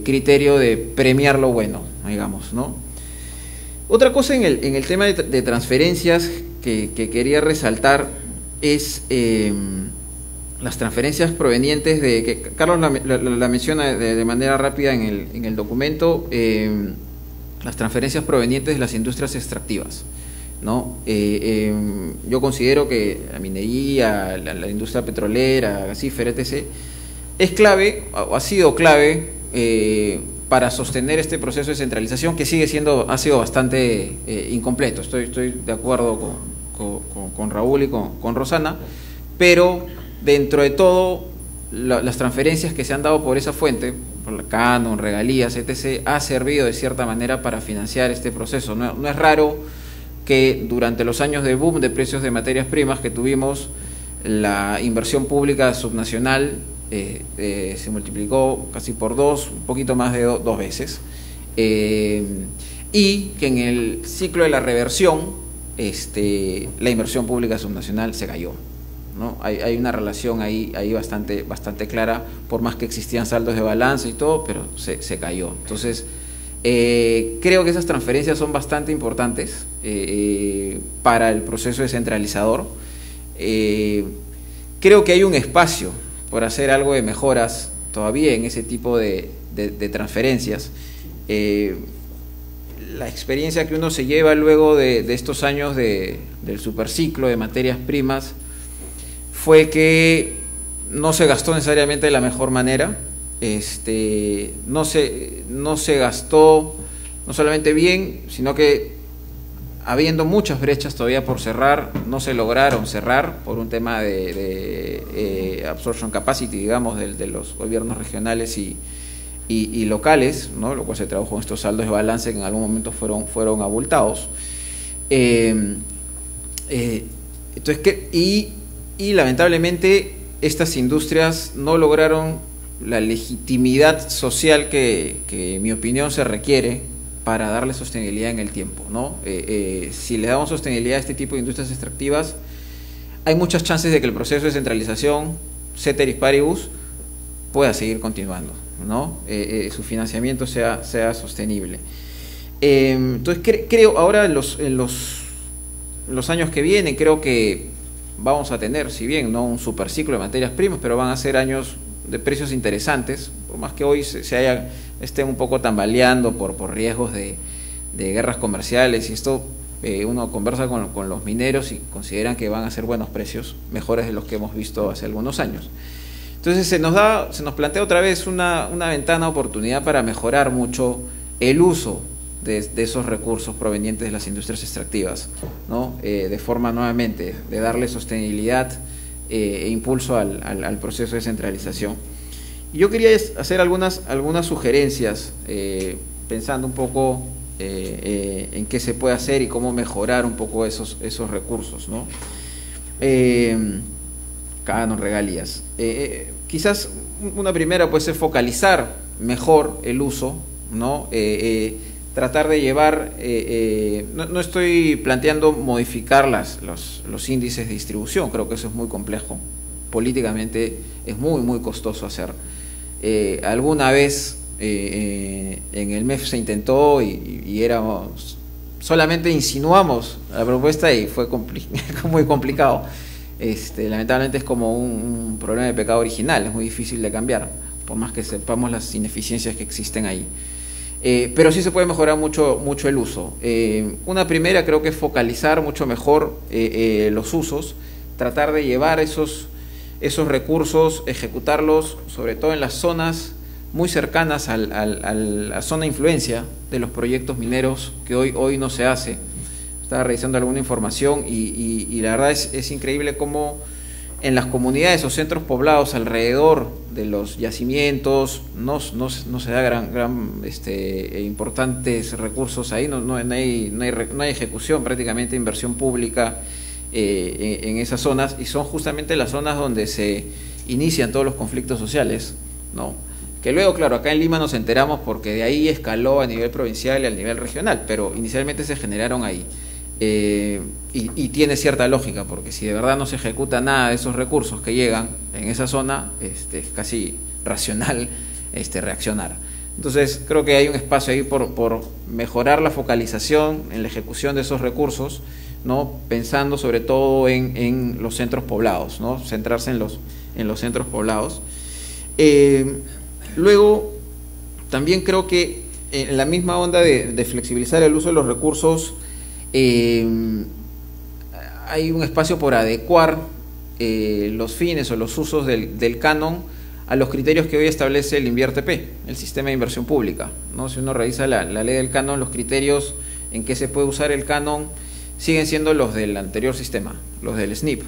criterio de premiar lo bueno, digamos, ¿no? Otra cosa en el tema de transferencias que quería resaltar es las transferencias provenientes que Carlos la menciona de manera rápida en el documento, las transferencias provenientes de las industrias extractivas, ¿no? Yo considero que la minería, la industria petrolera, gasífera, etc., es clave, o ha sido clave para sostener este proceso de centralización que ha sido bastante incompleto. Estoy de acuerdo con Raúl y con Rosana, pero dentro de todo, las transferencias que se han dado por esa fuente, por la canon, regalías, etc., ha servido de cierta manera para financiar este proceso. No es raro que durante los años de boom de precios de materias primas que tuvimos, la inversión pública subnacional se multiplicó casi por dos, un poquito más de dos veces, y que en el ciclo de la reversión la inversión pública subnacional se cayó, ¿no? Hay una relación ahí bastante clara, por más que existían saldos de balance y todo, pero se cayó. Entonces, creo que esas transferencias son bastante importantes para el proceso descentralizador. Creo que hay un espacio por hacer algo de mejoras todavía en ese tipo de transferencias. La experiencia que uno se lleva luego de estos años del superciclo de materias primas fue que no se gastó necesariamente de la mejor manera. No se gastó no solamente bien, sino que habiendo muchas brechas todavía por cerrar, no se lograron cerrar por un tema de absorption capacity, digamos, de los gobiernos regionales y locales, ¿no? Lo cual se tradujo en estos saldos de balance que en algún momento fueron abultados. Entonces, y lamentablemente estas industrias no lograron la legitimidad social que en mi opinión se requiere para darle sostenibilidad en el tiempo, ¿no? Si le damos sostenibilidad a este tipo de industrias extractivas, hay muchas chances de que el proceso de centralización, ceteris paribus, pueda seguir continuando, ¿no? Su financiamiento sea sostenible. Entonces creo ahora en los años que vienen, creo que vamos a tener, si bien no un superciclo de materias primas, pero van a ser años de precios interesantes, por más que hoy estén un poco tambaleando por riesgos de guerras comerciales, y esto uno conversa con los mineros y consideran que van a ser buenos precios, mejores de los que hemos visto hace algunos años. Entonces se nos plantea otra vez una ventana de oportunidad para mejorar mucho el uso de esos recursos provenientes de las industrias extractivas, ¿no? De forma nuevamente de darle sostenibilidad e impulso al proceso de centralización. Y yo quería hacer algunas sugerencias, pensando un poco en qué se puede hacer y cómo mejorar un poco esos recursos, ¿no? Canon, regalías. Quizás una primera puede ser focalizar mejor el uso, ¿no? Tratar de llevar, no estoy planteando modificar los índices de distribución, creo que eso es muy complejo, políticamente es muy costoso hacer. Alguna vez en el MEF se intentó y solamente insinuamos la propuesta y fue muy complicado. Lamentablemente es como un problema de pecado original, es muy difícil de cambiar, por más que sepamos las ineficiencias que existen ahí. Pero sí se puede mejorar mucho el uso. Una primera creo que es focalizar mucho mejor los usos, tratar de llevar esos recursos, ejecutarlos sobre todo en las zonas muy cercanas a la zona de influencia de los proyectos mineros, que hoy no se hace. Estaba revisando alguna información y la verdad es increíble cómo en las comunidades o centros poblados alrededor de los yacimientos no se da importantes recursos ahí, no hay ejecución, prácticamente inversión pública en esas zonas, y son justamente las zonas donde se inician todos los conflictos sociales, ¿no? Que luego, claro, acá en Lima nos enteramos porque de ahí escaló a nivel provincial y a nivel regional, pero inicialmente se generaron ahí. Y tiene cierta lógica, porque si de verdad no se ejecuta nada de esos recursos que llegan en esa zona, es casi racional reaccionar. Entonces creo que hay un espacio ahí por mejorar la focalización en la ejecución de esos recursos, ¿no? Pensando sobre todo en los centros poblados, ¿no? Centrarse en los centros poblados. Luego también creo que en la misma onda de flexibilizar el uso de los recursos, hay un espacio por adecuar los fines o los usos del canon a los criterios que hoy establece el INVIERTP, el sistema de inversión pública, ¿no? Si uno revisa la ley del canon, los criterios en que se puede usar el canon siguen siendo los del anterior sistema, los del SNIP.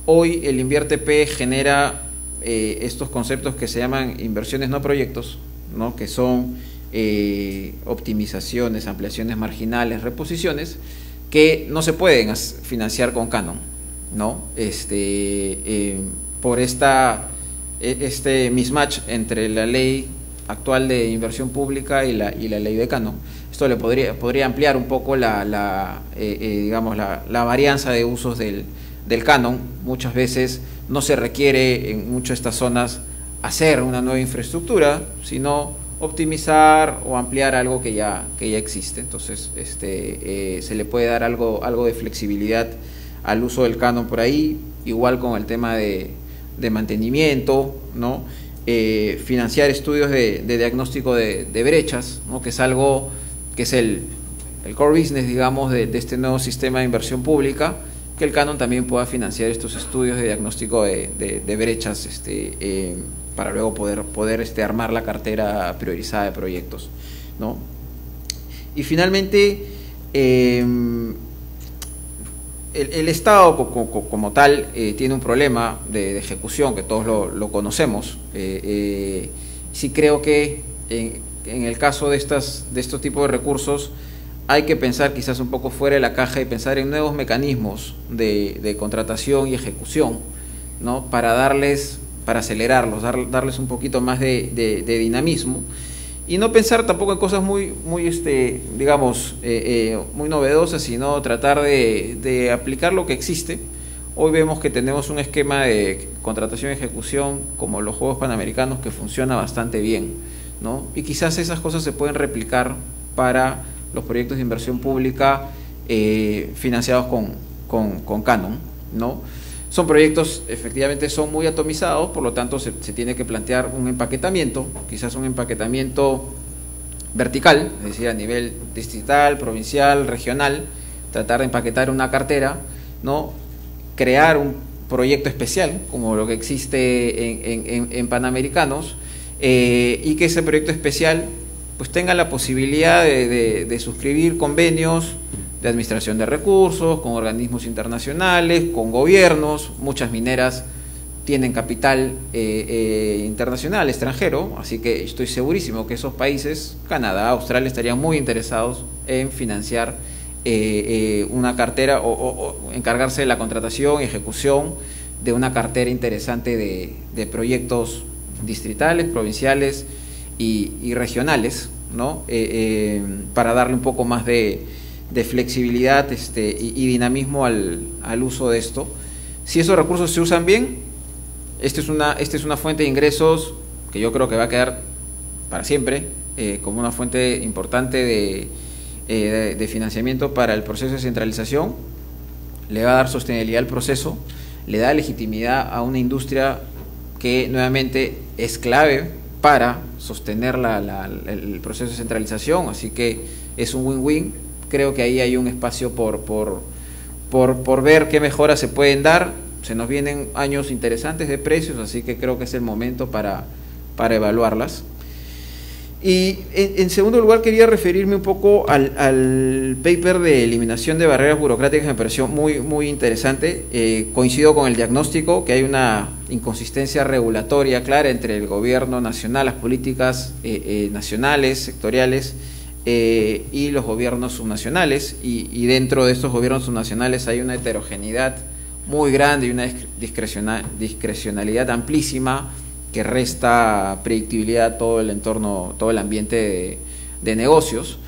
Hoy el INVIERTP genera estos conceptos que se llaman inversiones no proyectos, ¿no? Que son optimizaciones, ampliaciones marginales, reposiciones, que no se pueden financiar con canon, ¿no? Por este mismatch entre la ley actual de inversión pública y la ley de canon. Esto le podría ampliar un poco la varianza de usos del canon. Muchas veces no se requiere en muchas de estas zonas hacer una nueva infraestructura, sino optimizar o ampliar algo que ya existe. Entonces se le puede dar algo de flexibilidad al uso del canon por ahí, igual con el tema de mantenimiento, ¿no? Financiar estudios de diagnóstico de brechas, ¿no? Que es algo que es el core business, digamos, de este nuevo sistema de inversión pública, que el canon también pueda financiar estos estudios de diagnóstico de brechas, para luego poder armar la cartera priorizada de proyectos, ¿no? Y finalmente, el Estado como tal tiene un problema de ejecución que todos lo conocemos. Sí creo que en el caso de estos tipos de recursos hay que pensar quizás un poco fuera de la caja y pensar en nuevos mecanismos de contratación y ejecución, ¿no? Para acelerarlos, darles un poquito más de dinamismo. Y no pensar tampoco en cosas muy digamos, muy novedosas, sino tratar de aplicar lo que existe. Hoy vemos que tenemos un esquema de contratación y ejecución como los Juegos Panamericanos que funciona bastante bien, ¿no? Y quizás esas cosas se pueden replicar para los proyectos de inversión pública financiados con Canon, ¿no? Son proyectos, efectivamente, son muy atomizados, por lo tanto se tiene que plantear un empaquetamiento, quizás un empaquetamiento vertical, es decir, a nivel distrital, provincial, regional, tratar de empaquetar una cartera, ¿no? Crear un proyecto especial, como lo que existe en Panamericanos, y que ese proyecto especial pues tenga la posibilidad de suscribir convenios de administración de recursos, con organismos internacionales, con gobiernos. Muchas mineras tienen capital internacional, extranjero, así que estoy segurísimo que esos países, Canadá, Australia, estarían muy interesados en financiar una cartera o encargarse de la contratación y ejecución de una cartera interesante de proyectos distritales, provinciales y regionales, ¿no? Para darle un poco más de flexibilidad y dinamismo al uso de esto. Si esos recursos se usan bien, esta es una fuente de ingresos que yo creo que va a quedar para siempre como una fuente importante de financiamiento para el proceso de centralización. Le va a dar sostenibilidad al proceso, le da legitimidad a una industria que nuevamente es clave para sostener el proceso de centralización, así que es un win-win. Creo que ahí hay un espacio por ver qué mejoras se pueden dar. Se nos vienen años interesantes de precios, así que creo que es el momento para evaluarlas. Y en segundo lugar quería referirme un poco al paper de eliminación de barreras burocráticas, me pareció muy interesante. Coincido con el diagnóstico que hay una inconsistencia regulatoria clara entre el gobierno nacional, las políticas nacionales, sectoriales, y los gobiernos subnacionales, y dentro de estos gobiernos subnacionales hay una heterogeneidad muy grande y una discrecionalidad amplísima que resta predictibilidad a todo el entorno, todo el ambiente de negocios.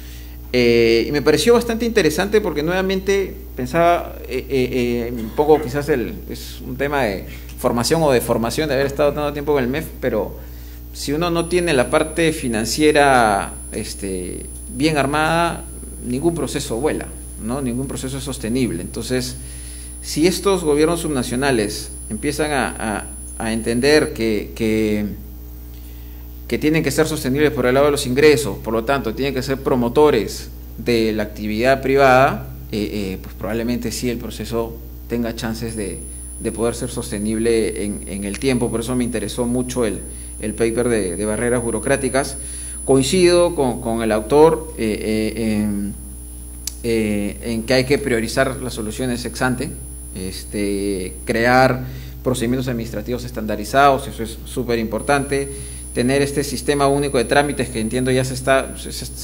Y me pareció bastante interesante porque nuevamente pensaba un poco, quizás es un tema de formación o de formación, de haber estado tanto tiempo en el MEF, pero si uno no tiene la parte financiera bien armada, ningún proceso vuela, ¿no? Ningún proceso es sostenible. Entonces, si estos gobiernos subnacionales empiezan a entender que tienen que ser sostenibles por el lado de los ingresos, por lo tanto tienen que ser promotores de la actividad privada, pues probablemente sí el proceso tenga chances de poder ser sostenible en el tiempo. Por eso me interesó mucho el paper de barreras burocráticas. Coincido con el autor en que hay que priorizar las soluciones ex ante, crear procedimientos administrativos estandarizados, eso es súper importante, tener este sistema único de trámites que entiendo ya se ha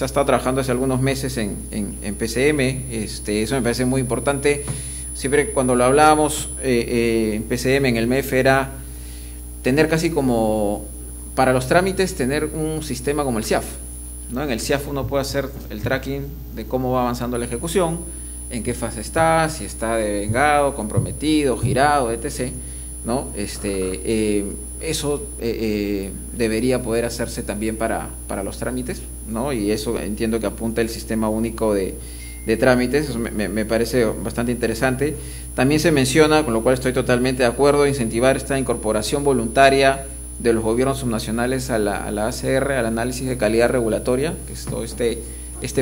estado trabajando hace algunos meses en PCM, eso me parece muy importante. Siempre cuando lo hablábamos en PCM, en el MEF, era tener casi como, para los trámites, tener un sistema como el CIAF, ¿no? En el CIAF uno puede hacer el tracking de cómo va avanzando la ejecución, en qué fase está, si está devengado, comprometido, girado, etc., ¿no? Eso debería poder hacerse también para los trámites, ¿no? Y eso entiendo que apunta el sistema único de trámites. Eso me parece bastante interesante. También se menciona, con lo cual estoy totalmente de acuerdo, incentivar esta incorporación voluntaria de los gobiernos subnacionales a la ACR, al análisis de calidad regulatoria, que es todo este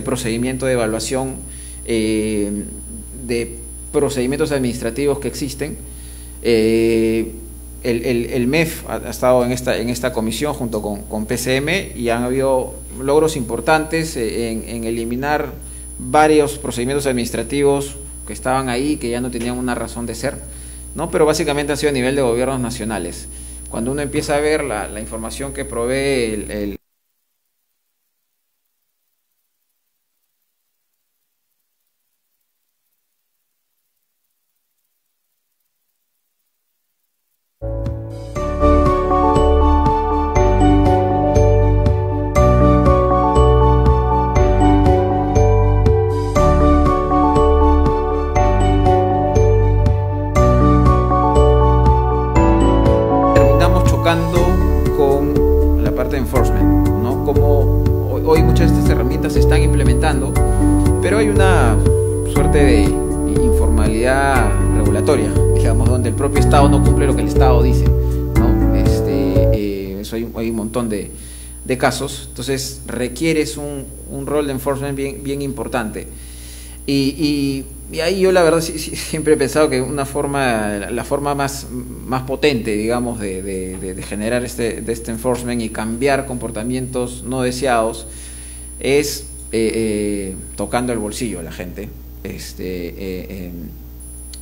procedimiento de evaluación de procedimientos administrativos que existen. El MEF ha estado en esta comisión junto con PCM y han habido logros importantes en eliminar varios procedimientos administrativos que estaban ahí, que ya no tenían una razón de ser, ¿no? Pero básicamente ha sido a nivel de gobiernos nacionales. Cuando uno empieza a ver la información que provee el con la parte de enforcement, ¿no? Como hoy muchas de estas herramientas se están implementando, pero hay una suerte de informalidad regulatoria, digamos, donde el propio Estado no cumple lo que el Estado dice, ¿no? Eso hay un montón de casos, entonces requieres un rol de enforcement bien importante. Y ahí yo la verdad siempre he pensado que la forma más potente, digamos, de generar este enforcement y cambiar comportamientos no deseados es tocando el bolsillo a la gente.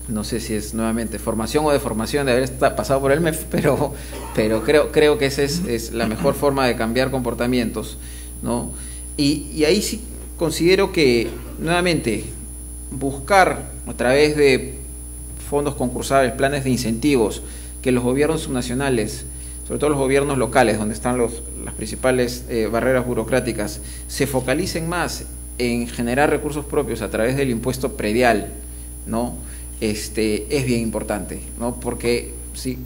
No sé si es nuevamente formación o deformación de haber pasado por el MEF, pero creo que esa es la mejor forma de cambiar comportamientos, ¿no? Y ahí sí considero que, nuevamente, buscar a través de fondos concursables, planes de incentivos, que los gobiernos subnacionales, sobre todo los gobiernos locales, donde están las principales barreras burocráticas, se focalicen más en generar recursos propios a través del impuesto predial, ¿no? Es bien importante, ¿no? Porque si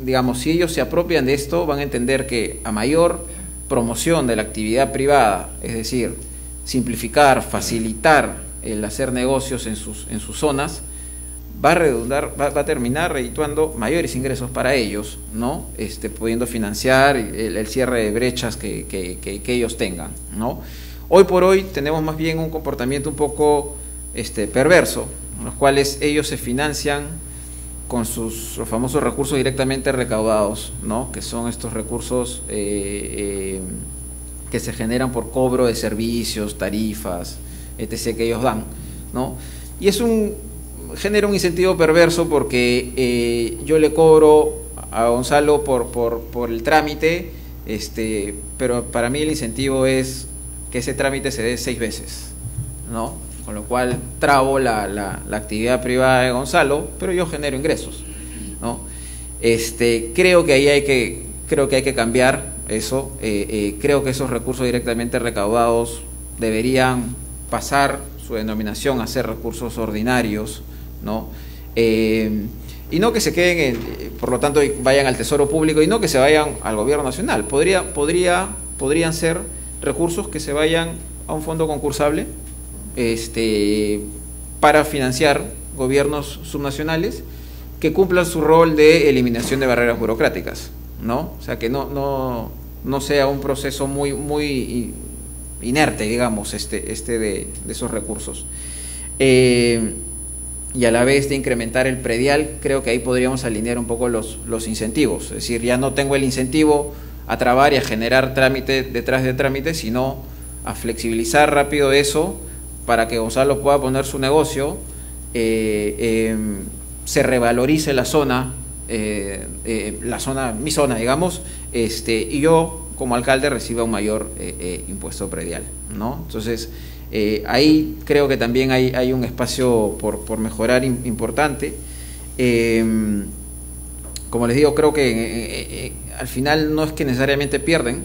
ellos se apropian de esto, van a entender que a mayor promoción de la actividad privada, es decir, simplificar, facilitar el hacer negocios en sus zonas, va a terminar redituando mayores ingresos para ellos, ¿no? Pudiendo financiar el cierre de brechas que ellos tengan, ¿no? Hoy por hoy tenemos más bien un comportamiento un poco perverso, en los cuales ellos se financian con los famosos recursos directamente recaudados, ¿no? Que son estos recursos que se generan por cobro de servicios, tarifas, etc. que ellos dan, ¿no? Y genera un incentivo perverso porque yo le cobro a Gonzalo por el trámite, pero para mí el incentivo es que ese trámite se dé 6 veces, ¿no? Con lo cual trabo la actividad privada de Gonzalo, pero yo genero ingresos, ¿no? Creo que ahí hay que cambiar eso. Creo que esos recursos directamente recaudados deberían pasar su denominación a ser recursos ordinarios, ¿no? Y no que se queden, por lo tanto, vayan al Tesoro Público y no que se vayan al Gobierno Nacional. Podrían ser recursos que se vayan a un fondo concursable para financiar gobiernos subnacionales que cumplan su rol de eliminación de barreras burocráticas, ¿no? O sea, que no sea un proceso muy inerte, digamos, de esos recursos. Y a la vez de incrementar el predial, creo que ahí podríamos alinear un poco los incentivos. Es decir, ya no tengo el incentivo a trabar y a generar trámite detrás de trámite, sino a flexibilizar rápido eso para que Gonzalo pueda poner su negocio, se revalorice la zona, mi zona, digamos, y yo como alcalde reciba un mayor impuesto predial, ¿no? Entonces, ahí creo que también hay un espacio por mejorar importante. Como les digo, creo que al final no es que necesariamente pierden,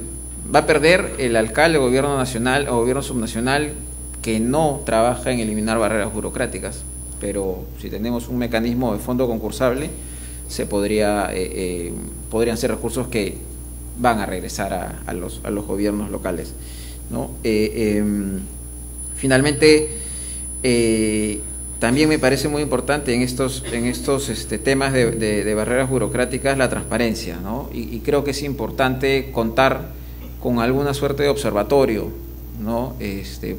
va a perder el alcalde, gobierno nacional o gobierno subnacional que no trabaja en eliminar barreras burocráticas, pero si tenemos un mecanismo de fondo concursable, podrían ser recursos que van a regresar a los gobiernos locales, ¿no? Finalmente, también me parece muy importante en estos temas de barreras burocráticas la transparencia, ¿no? Y creo que es importante contar con alguna suerte de observatorio, ¿no?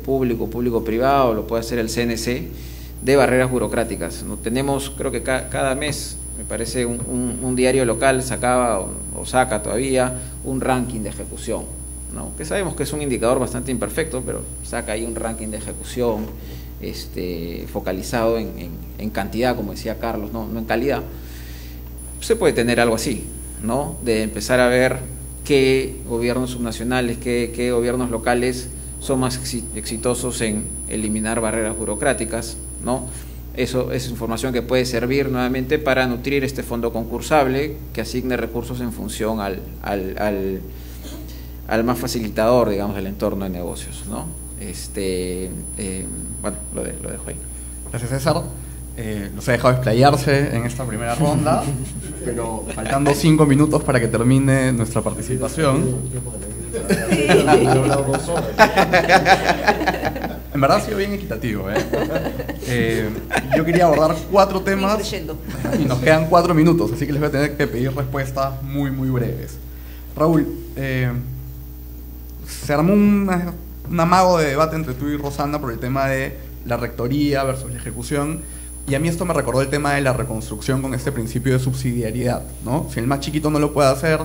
Público-privado, lo puede hacer el CNC, de barreras burocráticas, ¿no? Tenemos, creo que cada mes, me parece, un diario local sacaba o saca todavía un ranking de ejecución, ¿no? Que sabemos que es un indicador bastante imperfecto, pero saca ahí un ranking de ejecución, focalizado en cantidad, como decía Carlos, no en calidad, se puede tener algo así, ¿no? De empezar a ver qué gobiernos subnacionales, qué gobiernos locales son más exitosos en eliminar barreras burocráticas, ¿no? Eso es información que puede servir nuevamente para nutrir este fondo concursable que asigne recursos en función al más facilitador, digamos, del entorno de negocios, ¿no? Bueno, lo dejo ahí. Gracias, César. Los he dejado explayarse en esta primera ronda, pero faltando 5 minutos para que termine nuestra participación. En verdad ha sido bien equitativo, yo quería abordar 4 temas y nos quedan 4 minutos, así que les voy a tener que pedir respuestas muy breves. Raúl, se armó un amago de debate entre tú y Rosana por el tema de la rectoría versus la ejecución, y a mí esto me recordó el tema de la reconstrucción con este principio de subsidiariedad, ¿no? Si el más chiquito no lo puede hacer,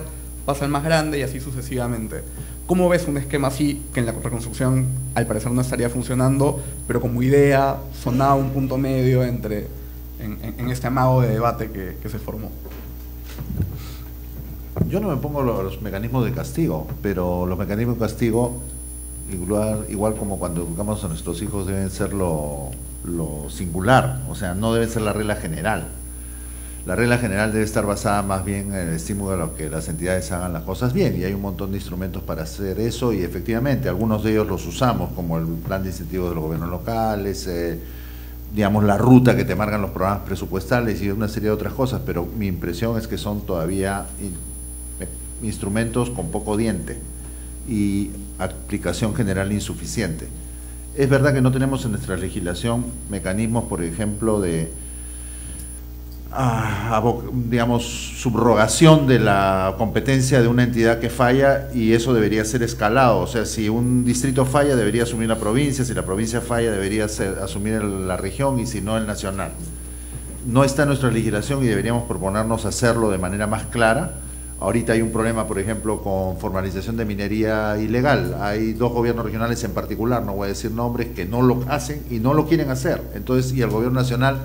pasa el más grande y así sucesivamente. ¿Cómo ves un esquema así, que en la reconstrucción al parecer no estaría funcionando, pero como idea sonaba un punto medio en este amago de debate que se formó? Yo no me pongo los mecanismos de castigo, pero los mecanismos de castigo, igual como cuando educamos a nuestros hijos, deben ser lo singular, o sea, no debe ser la regla general. La regla general debe estar basada más bien en el estímulo a lo que las entidades hagan las cosas bien, y hay un montón de instrumentos para hacer eso, y efectivamente algunos de ellos los usamos, como el plan de incentivos de los gobiernos locales, digamos la ruta que te marcan los programas presupuestales y una serie de otras cosas, pero mi impresión es que son todavía instrumentos con poco diente y aplicación general insuficiente. Es verdad que no tenemos en nuestra legislación mecanismos, por ejemplo, de digamos, subrogación de la competencia de una entidad que falla, y eso debería ser escalado. O sea, si un distrito falla, debería asumir la provincia; si la provincia falla, debería asumir la región, y si no, el nacional. No está en nuestra legislación y deberíamos proponernos hacerlo de manera más clara. Ahorita hay un problema, por ejemplo, con formalización de minería ilegal. Hay 2 gobiernos regionales en particular, no voy a decir nombres, que no lo hacen y no lo quieren hacer. Entonces, y el gobierno nacional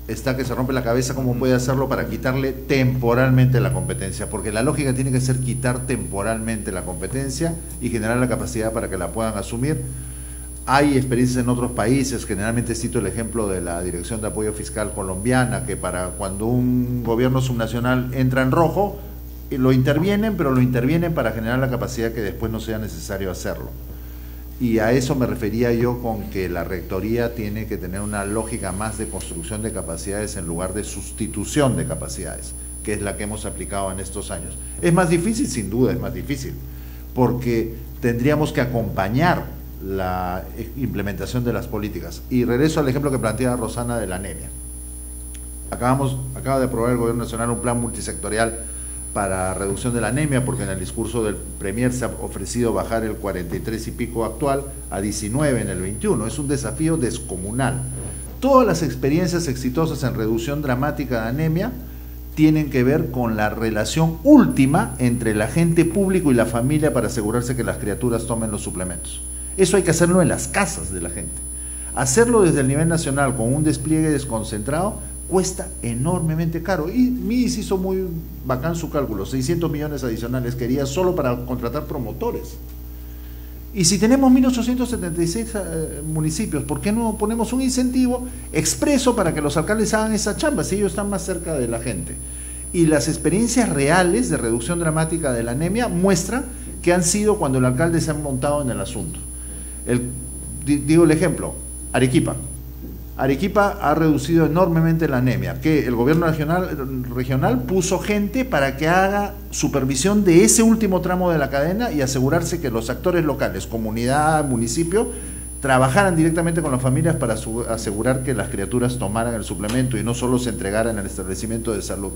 está que se rompe la cabeza cómo puede hacerlo para quitarle temporalmente la competencia, porque la lógica tiene que ser quitar temporalmente la competencia y generar la capacidad para que la puedan asumir. Hay experiencias en otros países, generalmente cito el ejemplo de la Dirección de Apoyo Fiscal colombiana, que para cuando un gobierno subnacional entra en rojo, lo intervienen, pero lo intervienen para generar la capacidad que después no sea necesario hacerlo. Y a eso me refería yo con que la rectoría tiene que tener una lógica más de construcción de capacidades en lugar de sustitución de capacidades, que es la que hemos aplicado en estos años. ¿Es más difícil? Sin duda es más difícil, porque tendríamos que acompañar la implementación de las políticas. Y regreso al ejemplo que planteaba Rosana de la anemia. Acaba de aprobar el Gobierno Nacional un plan multisectorial para reducción de la anemia, porque en el discurso del Premier se ha ofrecido bajar el 43 y pico actual a 19 en el 21. Es un desafío descomunal. Todas las experiencias exitosas en reducción dramática de anemia tienen que ver con la relación última entre el agente público y la familia para asegurarse que las criaturas tomen los suplementos. Eso hay que hacerlo en las casas de la gente. Hacerlo desde el nivel nacional con un despliegue desconcentrado cuesta enormemente caro. Y MIDIS hizo muy bacán su cálculo: 600 millones adicionales quería solo para contratar promotores. Y si tenemos 1876 municipios, ¿por qué no ponemos un incentivo expreso para que los alcaldes hagan esa chamba, si ellos están más cerca de la gente? Y las experiencias reales de reducción dramática de la anemia muestran que han sido cuando el alcalde se ha montado en el asunto. Digo el ejemplo, Arequipa. Arequipa ha reducido enormemente la anemia, que el gobierno regional puso gente para que haga supervisión de ese último tramo de la cadena y asegurarse que los actores locales, comunidad, municipio, trabajaran directamente con las familias para asegurar que las criaturas tomaran el suplemento y no solo se entregaran en el establecimiento de salud.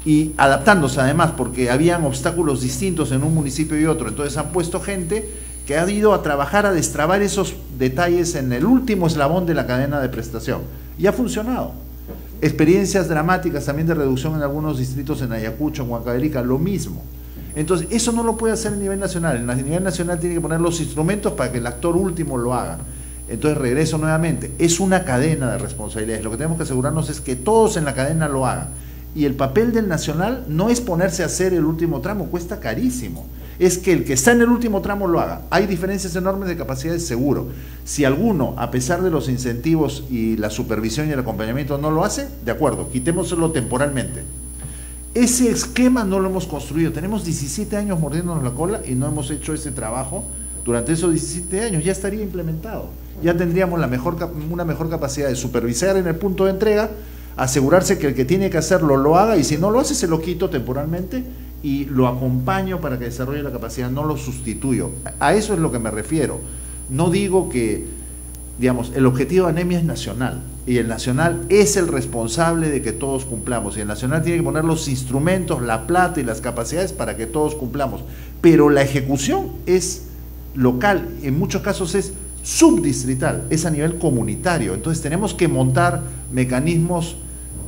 Y adaptándose además, porque habían obstáculos distintos en un municipio y otro, entonces han puesto gente que ha ido a trabajar a destrabar esos detalles en el último eslabón de la cadena de prestación. Y ha funcionado. Experiencias dramáticas también de reducción en algunos distritos, en Ayacucho, en Huancavelica, lo mismo. Entonces, eso no lo puede hacer a nivel nacional. A nivel nacional tiene que poner los instrumentos para que el actor último lo haga. Entonces regreso nuevamente, es una cadena de responsabilidades, lo que tenemos que asegurarnos es que todos en la cadena lo hagan, y el papel del nacional no es ponerse a hacer el último tramo, cuesta carísimo, es que el que está en el último tramo lo haga. Hay diferencias enormes de capacidades, seguro. Si alguno, a pesar de los incentivos y la supervisión y el acompañamiento, no lo hace, de acuerdo, quitémoslo temporalmente. Ese esquema no lo hemos construido, tenemos 17 años mordiéndonos la cola y no hemos hecho ese trabajo. Durante esos 17 años ya estaría implementado, ya tendríamos una mejor capacidad de supervisar en el punto de entrega, asegurarse que el que tiene que hacerlo lo haga, y si no lo hace se lo quito temporalmente y lo acompaño para que desarrolle la capacidad, no lo sustituyo. A eso es lo que me refiero. No digo que, digamos, el objetivo de Anemia es nacional, y el nacional es el responsable de que todos cumplamos, y el nacional tiene que poner los instrumentos, la plata y las capacidades para que todos cumplamos, pero la ejecución es local, en muchos casos es subdistrital, es a nivel comunitario. Entonces tenemos que montar mecanismos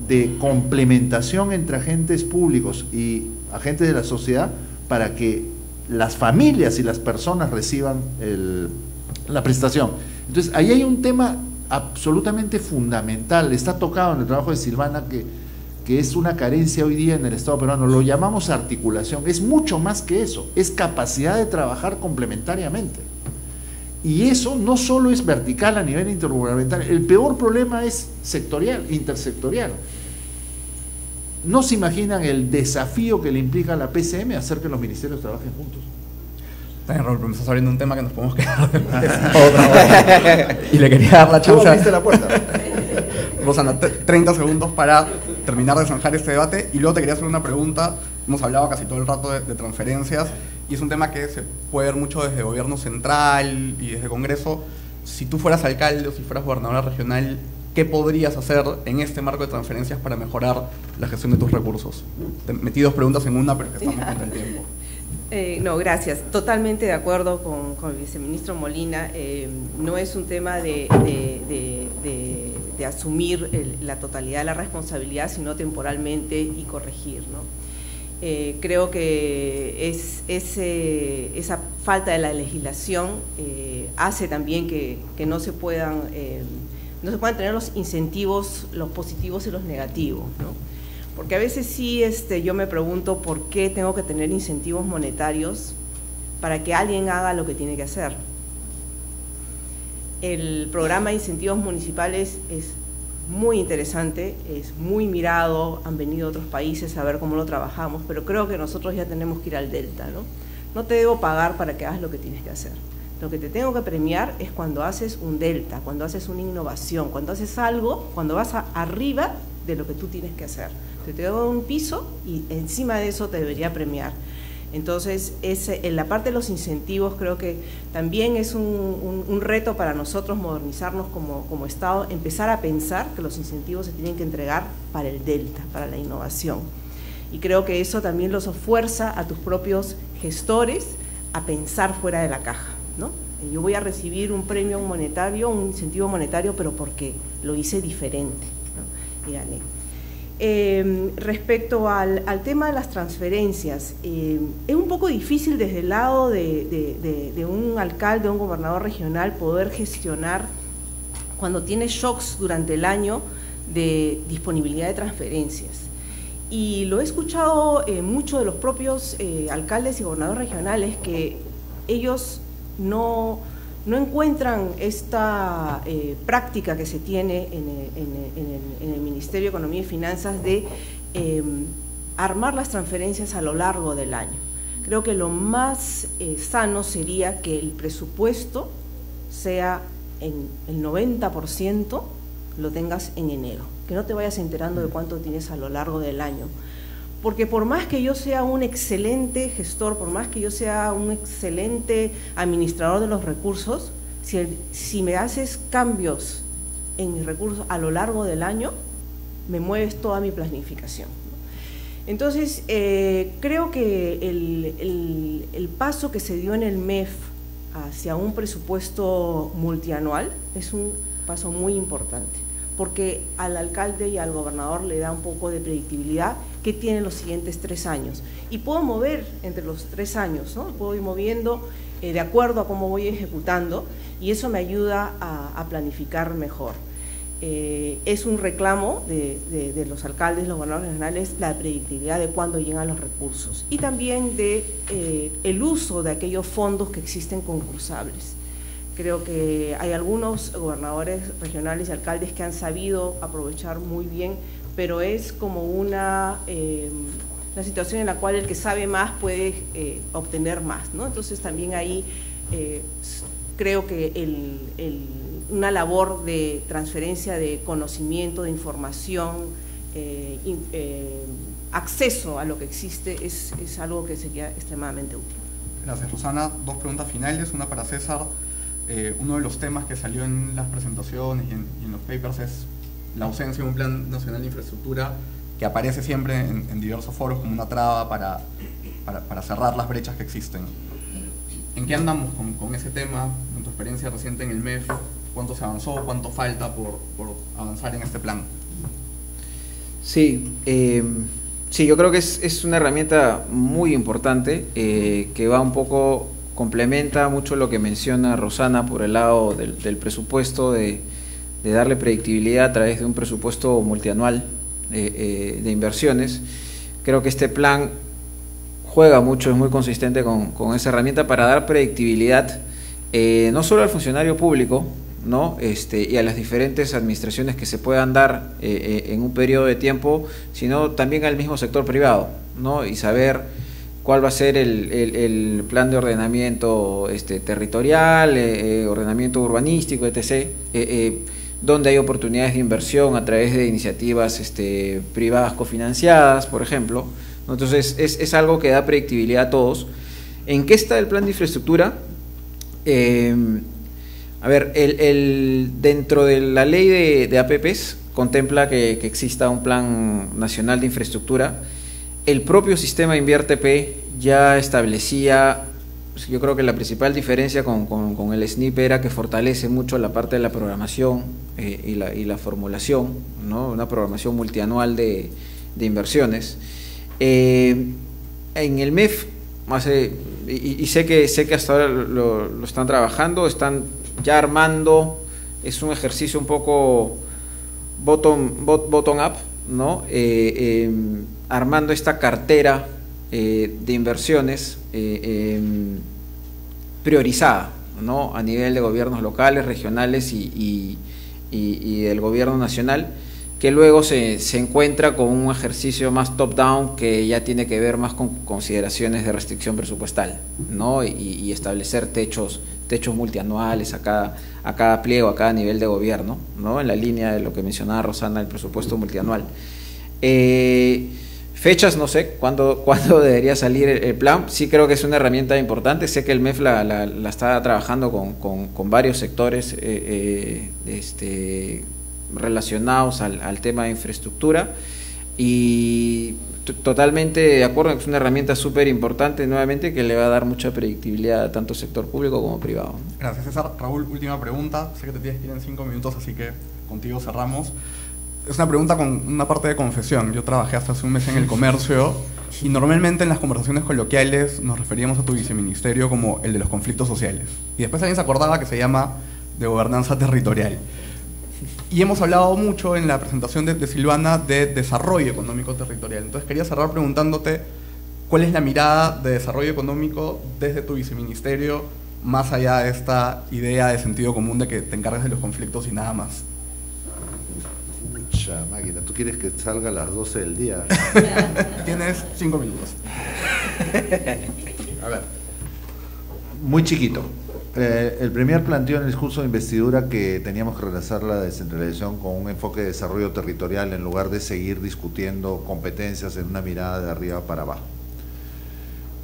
de complementación entre agentes públicos y agentes de la sociedad para que las familias y las personas reciban la prestación. Entonces ahí hay un tema absolutamente fundamental, está tocado en el trabajo de Silvana, que es una carencia hoy día en el Estado peruano, lo llamamos articulación, es mucho más que eso, es capacidad de trabajar complementariamente. Y eso no solo es vertical a nivel intergubernamental, el peor problema es sectorial, intersectorial. No se imaginan el desafío que le implica a la PCM hacer que los ministerios trabajen juntos. Está bien, Raúl, pero me estás abriendo un tema que nos podemos quedar otra hora. Y le quería dar la chance. ¿Cómo abriste la puerta? Rosana, 30 segundos para terminar de zanjar este debate, y luego te quería hacer una pregunta. Hemos hablado casi todo el rato de transferencias, y es un tema que se puede ver mucho desde gobierno central y desde Congreso. Si tú fueras alcalde o si fueras gobernadora regional, ¿qué podrías hacer en este marco de transferencias para mejorar la gestión de tus recursos? Te metí dos preguntas en una, pero es que estamos contra el tiempo. No, gracias. Totalmente de acuerdo con el viceministro Molina. No es un tema de asumir la totalidad de la responsabilidad, sino temporalmente y corregir, ¿no? Creo que esa falta de la legislación hace también que no se puedan tener los incentivos, los positivos y los negativos, ¿no? Porque a veces sí yo me pregunto por qué tengo que tener incentivos monetarios para que alguien haga lo que tiene que hacer. El programa de incentivos municipales es muy interesante, es muy mirado, han venido otros países a ver cómo lo trabajamos, pero creo que nosotros ya tenemos que ir al delta, ¿no? No te debo pagar para que hagas lo que tienes que hacer. Lo que te tengo que premiar es cuando haces un delta, cuando haces una innovación, cuando haces algo, cuando vas arriba de lo que tú tienes que hacer. Te doy un piso y encima de eso te debería premiar. Entonces, en la parte de los incentivos creo que también es un reto para nosotros modernizarnos como Estado, empezar a pensar que los incentivos se tienen que entregar para el delta, para la innovación. Y creo que eso también los fuerza a tus propios gestores a pensar fuera de la caja, ¿no? Yo voy a recibir un premio monetario, un incentivo monetario, pero porque lo hice diferente, ¿no? Y gané. Respecto al tema de las transferencias, es un poco difícil desde el lado de un alcalde, de un gobernador regional, poder gestionar cuando tiene shocks durante el año de disponibilidad de transferencias. Y lo he escuchado mucho de los propios alcaldes y gobernadores regionales, que ellos no encuentran esta práctica que se tiene en el Ministerio de Economía y Finanzas de armar las transferencias a lo largo del año. Creo que lo más sano sería que el presupuesto sea en el 90% lo tengas en enero, que no te vayas enterando de cuánto tienes a lo largo del año. Porque por más que yo sea un excelente gestor, por más que yo sea un excelente administrador de los recursos, si me haces cambios en mis recursos a lo largo del año, me mueves toda mi planificación. Entonces, creo que el paso que se dio en el MEF hacia un presupuesto multianual es un paso muy importante, porque al alcalde y al gobernador le da un poco de predictibilidad que tienen los siguientes 3 años. Y puedo mover entre los 3 años, ¿no? Puedo ir moviendo de acuerdo a cómo voy ejecutando, y eso me ayuda a planificar mejor. Es un reclamo de los alcaldes, los gobernadores regionales, la predictibilidad de cuándo llegan los recursos y también de el uso de aquellos fondos que existen concursables. Creo que hay algunos gobernadores regionales y alcaldes que han sabido aprovechar muy bien, pero es como una situación en la cual el que sabe más puede obtener más, ¿no? Entonces también ahí creo que una labor de transferencia de conocimiento, de información, acceso a lo que existe es algo que sería extremadamente útil. Gracias, Rosana. Dos preguntas finales, una para César. Uno de los temas que salió en las presentaciones y en los papers es la ausencia de un Plan Nacional de Infraestructura que aparece siempre en diversos foros como una traba para cerrar las brechas que existen. ¿En qué andamos con ese tema? En tu experiencia reciente en el MEF, ¿cuánto se avanzó? ¿Cuánto falta por avanzar en este plan? Sí, yo creo que es una herramienta muy importante que va un poco, complementa mucho lo que menciona Rosana por el lado del presupuesto, de darle predictibilidad a través de un presupuesto multianual de inversiones. Creo que este plan juega mucho, es muy consistente con esa herramienta para dar predictibilidad no solo al funcionario público, ¿no? Y a las diferentes administraciones que se puedan dar en un periodo de tiempo, sino también al mismo sector privado, ¿no? Y saber cuál va a ser el plan de ordenamiento territorial, ordenamiento urbanístico, etc., donde hay oportunidades de inversión a través de iniciativas privadas cofinanciadas, por ejemplo, ¿no? Entonces es algo que da predictibilidad a todos. ¿En qué está el plan de infraestructura? A ver, dentro de la ley de APPs contempla que exista un plan nacional de infraestructura. El propio sistema InviérteP ya establecía, yo creo que la principal diferencia con el SNIP era que fortalece mucho la parte de la programación y la formulación, ¿no? Una programación multianual de inversiones. En el MEF, y sé que hasta ahora lo están trabajando, están ya armando, es un ejercicio un poco bottom up, ¿no? Armando esta cartera de inversiones priorizada, ¿no? A nivel de gobiernos locales, regionales y del gobierno nacional, que luego se encuentra con un ejercicio más top-down que ya tiene que ver más con consideraciones de restricción presupuestal, ¿no? Y establecer techos multianuales a cada pliego, a cada nivel de gobierno, ¿no? En la línea de lo que mencionaba Rosana, el presupuesto multianual. Fechas, no sé cuándo debería salir el plan. Sí creo que es una herramienta importante. Sé que el MEF la está trabajando con varios sectores relacionados al tema de infraestructura, y totalmente de acuerdo, que es una herramienta súper importante, nuevamente, que le va a dar mucha predictibilidad a tanto sector público como privado. Gracias, César. Raúl, última pregunta. Sé que te tienes que ir en 5 minutos, así que contigo cerramos. Es una pregunta con una parte de confesión. Yo trabajé hasta hace un mes en el comercio y normalmente en las conversaciones coloquiales nos referíamos a tu viceministerio como el de los conflictos sociales. Y después alguien se acordaba que se llama de gobernanza territorial. Y hemos hablado mucho en la presentación de Silvana de desarrollo económico territorial. Entonces quería cerrar preguntándote cuál es la mirada de desarrollo económico desde tu viceministerio, más allá de esta idea de sentido común de que te encargas de los conflictos y nada más. Mucha máquina, ¿tú quieres que salga a las 12 del día? Tienes 5 minutos. A ver, muy chiquito. El Premier planteó en el discurso de investidura que teníamos que realizar la descentralización con un enfoque de desarrollo territorial en lugar de seguir discutiendo competencias en una mirada de arriba para abajo.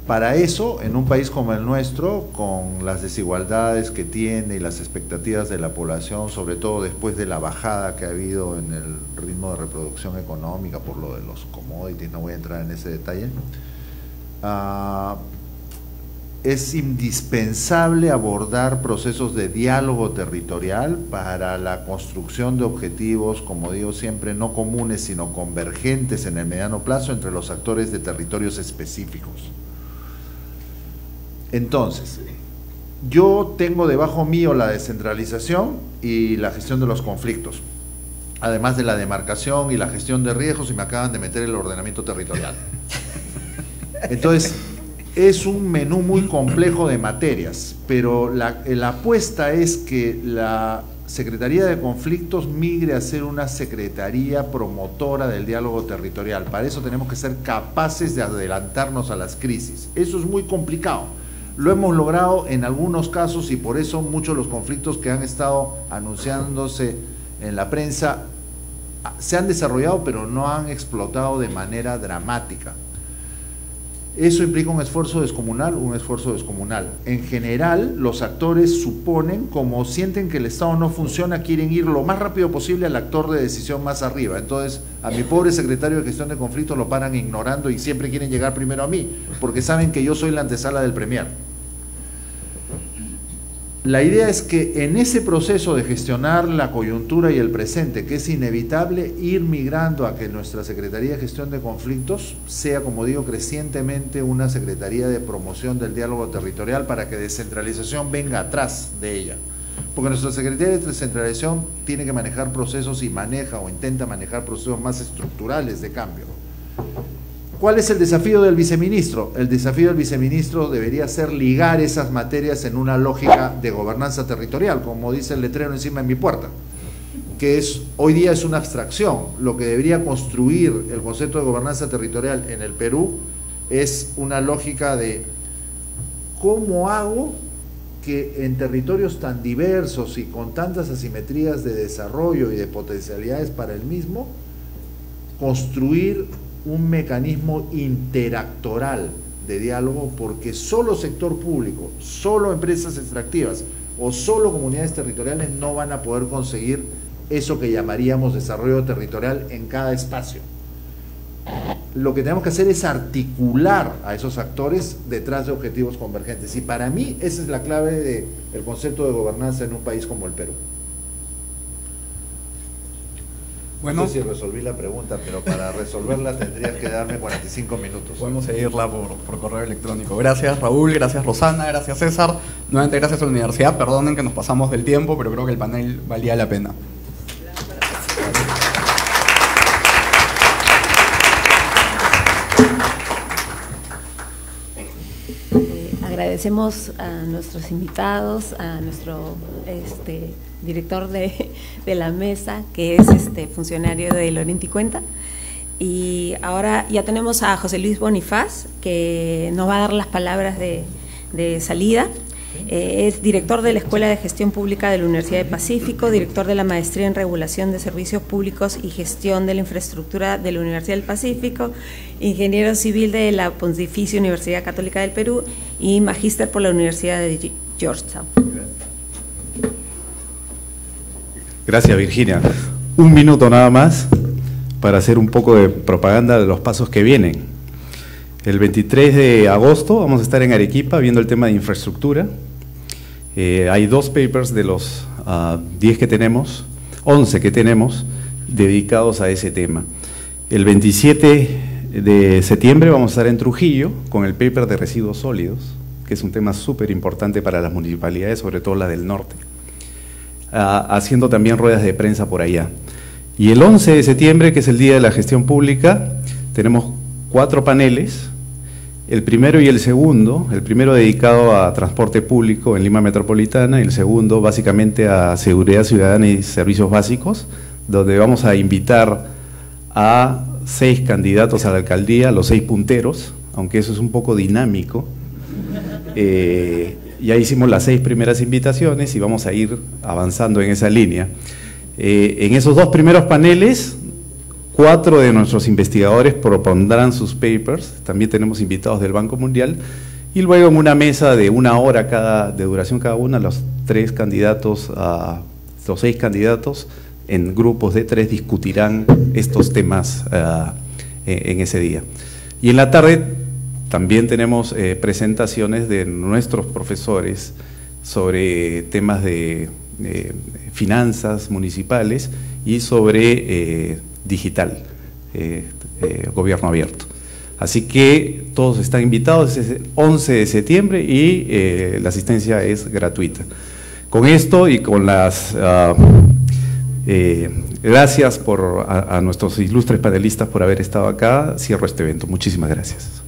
Para eso, en un país como el nuestro, con las desigualdades que tiene y las expectativas de la población, sobre todo después de la bajada que ha habido en el ritmo de reproducción económica por lo de los commodities, no voy a entrar en ese detalle, es indispensable abordar procesos de diálogo territorial para la construcción de objetivos, como digo siempre, no comunes, sino convergentes en el mediano plazo entre los actores de territorios específicos. Entonces, yo tengo debajo mío la descentralización y la gestión de los conflictos, además de la demarcación y la gestión de riesgos, y me acaban de meter el ordenamiento territorial. Entonces, es un menú muy complejo de materias, pero la apuesta es que la Secretaría de Conflictos migre a ser una secretaría promotora del diálogo territorial. Para eso tenemos que ser capaces de adelantarnos a las crisis. Eso es muy complicado. Lo hemos logrado en algunos casos y por eso muchos de los conflictos que han estado anunciándose en la prensa se han desarrollado, pero no han explotado de manera dramática. Eso implica un esfuerzo descomunal. En general, los actores suponen, como sienten que el Estado no funciona, quieren ir lo más rápido posible al actor de decisión más arriba. Entonces, a mi pobre secretario de gestión de conflictos lo paran ignorando y siempre quieren llegar primero a mí, porque saben que yo soy la antesala del premier. La idea es que en ese proceso de gestionar la coyuntura y el presente, que es inevitable, ir migrando a que nuestra Secretaría de Gestión de Conflictos sea, como digo, crecientemente una Secretaría de Promoción del Diálogo Territorial, para que descentralización venga atrás de ella. Porque nuestra Secretaría de Descentralización tiene que manejar procesos y maneja o intenta manejar procesos más estructurales de cambio. ¿Cuál es el desafío del viceministro? El desafío del viceministro debería ser ligar esas materias en una lógica de gobernanza territorial, como dice el letrero encima de mi puerta, que hoy día es una abstracción. Lo que debería construir el concepto de gobernanza territorial en el Perú es una lógica de cómo hago que en territorios tan diversos y con tantas asimetrías de desarrollo y de potencialidades para el mismo, construir un mecanismo interactoral de diálogo, porque solo sector público, solo empresas extractivas o solo comunidades territoriales no van a poder conseguir eso que llamaríamos desarrollo territorial en cada espacio. Lo que tenemos que hacer es articular a esos actores detrás de objetivos convergentes, y para mí esa es la clave del concepto de gobernanza en un país como el Perú. Bueno, no sé si resolví la pregunta, pero para resolverla tendrías que darme 45 minutos. Podemos seguirla por correo electrónico. Gracias, Raúl, gracias, Rosana, gracias, César. Nuevamente gracias a la universidad. Perdonen que nos pasamos del tiempo, pero creo que el panel valía la pena. Agradecemos a nuestros invitados, a nuestro director de la mesa, que es funcionario de Lorente y Cuenta. Y ahora ya tenemos a José Luis Bonifaz, que nos va a dar las palabras de salida. Es director de la Escuela de Gestión Pública de la Universidad del Pacífico, director de la Maestría en Regulación de Servicios Públicos y Gestión de la Infraestructura de la Universidad del Pacífico, ingeniero civil de la Pontificia Universidad Católica del Perú y magíster por la Universidad de Georgetown. Gracias, Virginia. Un minuto nada más para hacer un poco de propaganda de los pasos que vienen. El 23 de agosto vamos a estar en Arequipa viendo el tema de infraestructura. Hay 2 papers de los 10 que tenemos, 11 que tenemos, dedicados a ese tema. El 27 de septiembre vamos a estar en Trujillo con el paper de residuos sólidos, que es un tema súper importante para las municipalidades, sobre todo la del norte, haciendo también ruedas de prensa por allá. Y el 11 de septiembre, que es el Día de la Gestión Pública, tenemos 4 paneles. El primero y el segundo, el primero dedicado a transporte público en Lima Metropolitana y el segundo básicamente a seguridad ciudadana y servicios básicos, donde vamos a invitar a 6 candidatos a la alcaldía, los 6 punteros, aunque eso es un poco dinámico. Ya hicimos las 6 primeras invitaciones y vamos a ir avanzando en esa línea. En esos 2 primeros paneles, 4 de nuestros investigadores propondrán sus papers, también tenemos invitados del Banco Mundial, y luego en una mesa de 1 hora de duración cada una, los 6 candidatos en grupos de 3 discutirán estos temas en ese día. Y en la tarde también tenemos presentaciones de nuestros profesores sobre temas de finanzas municipales y sobre digital, gobierno abierto. Así que todos están invitados, es el 11 de septiembre y la asistencia es gratuita. Con esto y con las gracias a nuestros ilustres panelistas por haber estado acá, cierro este evento. Muchísimas gracias.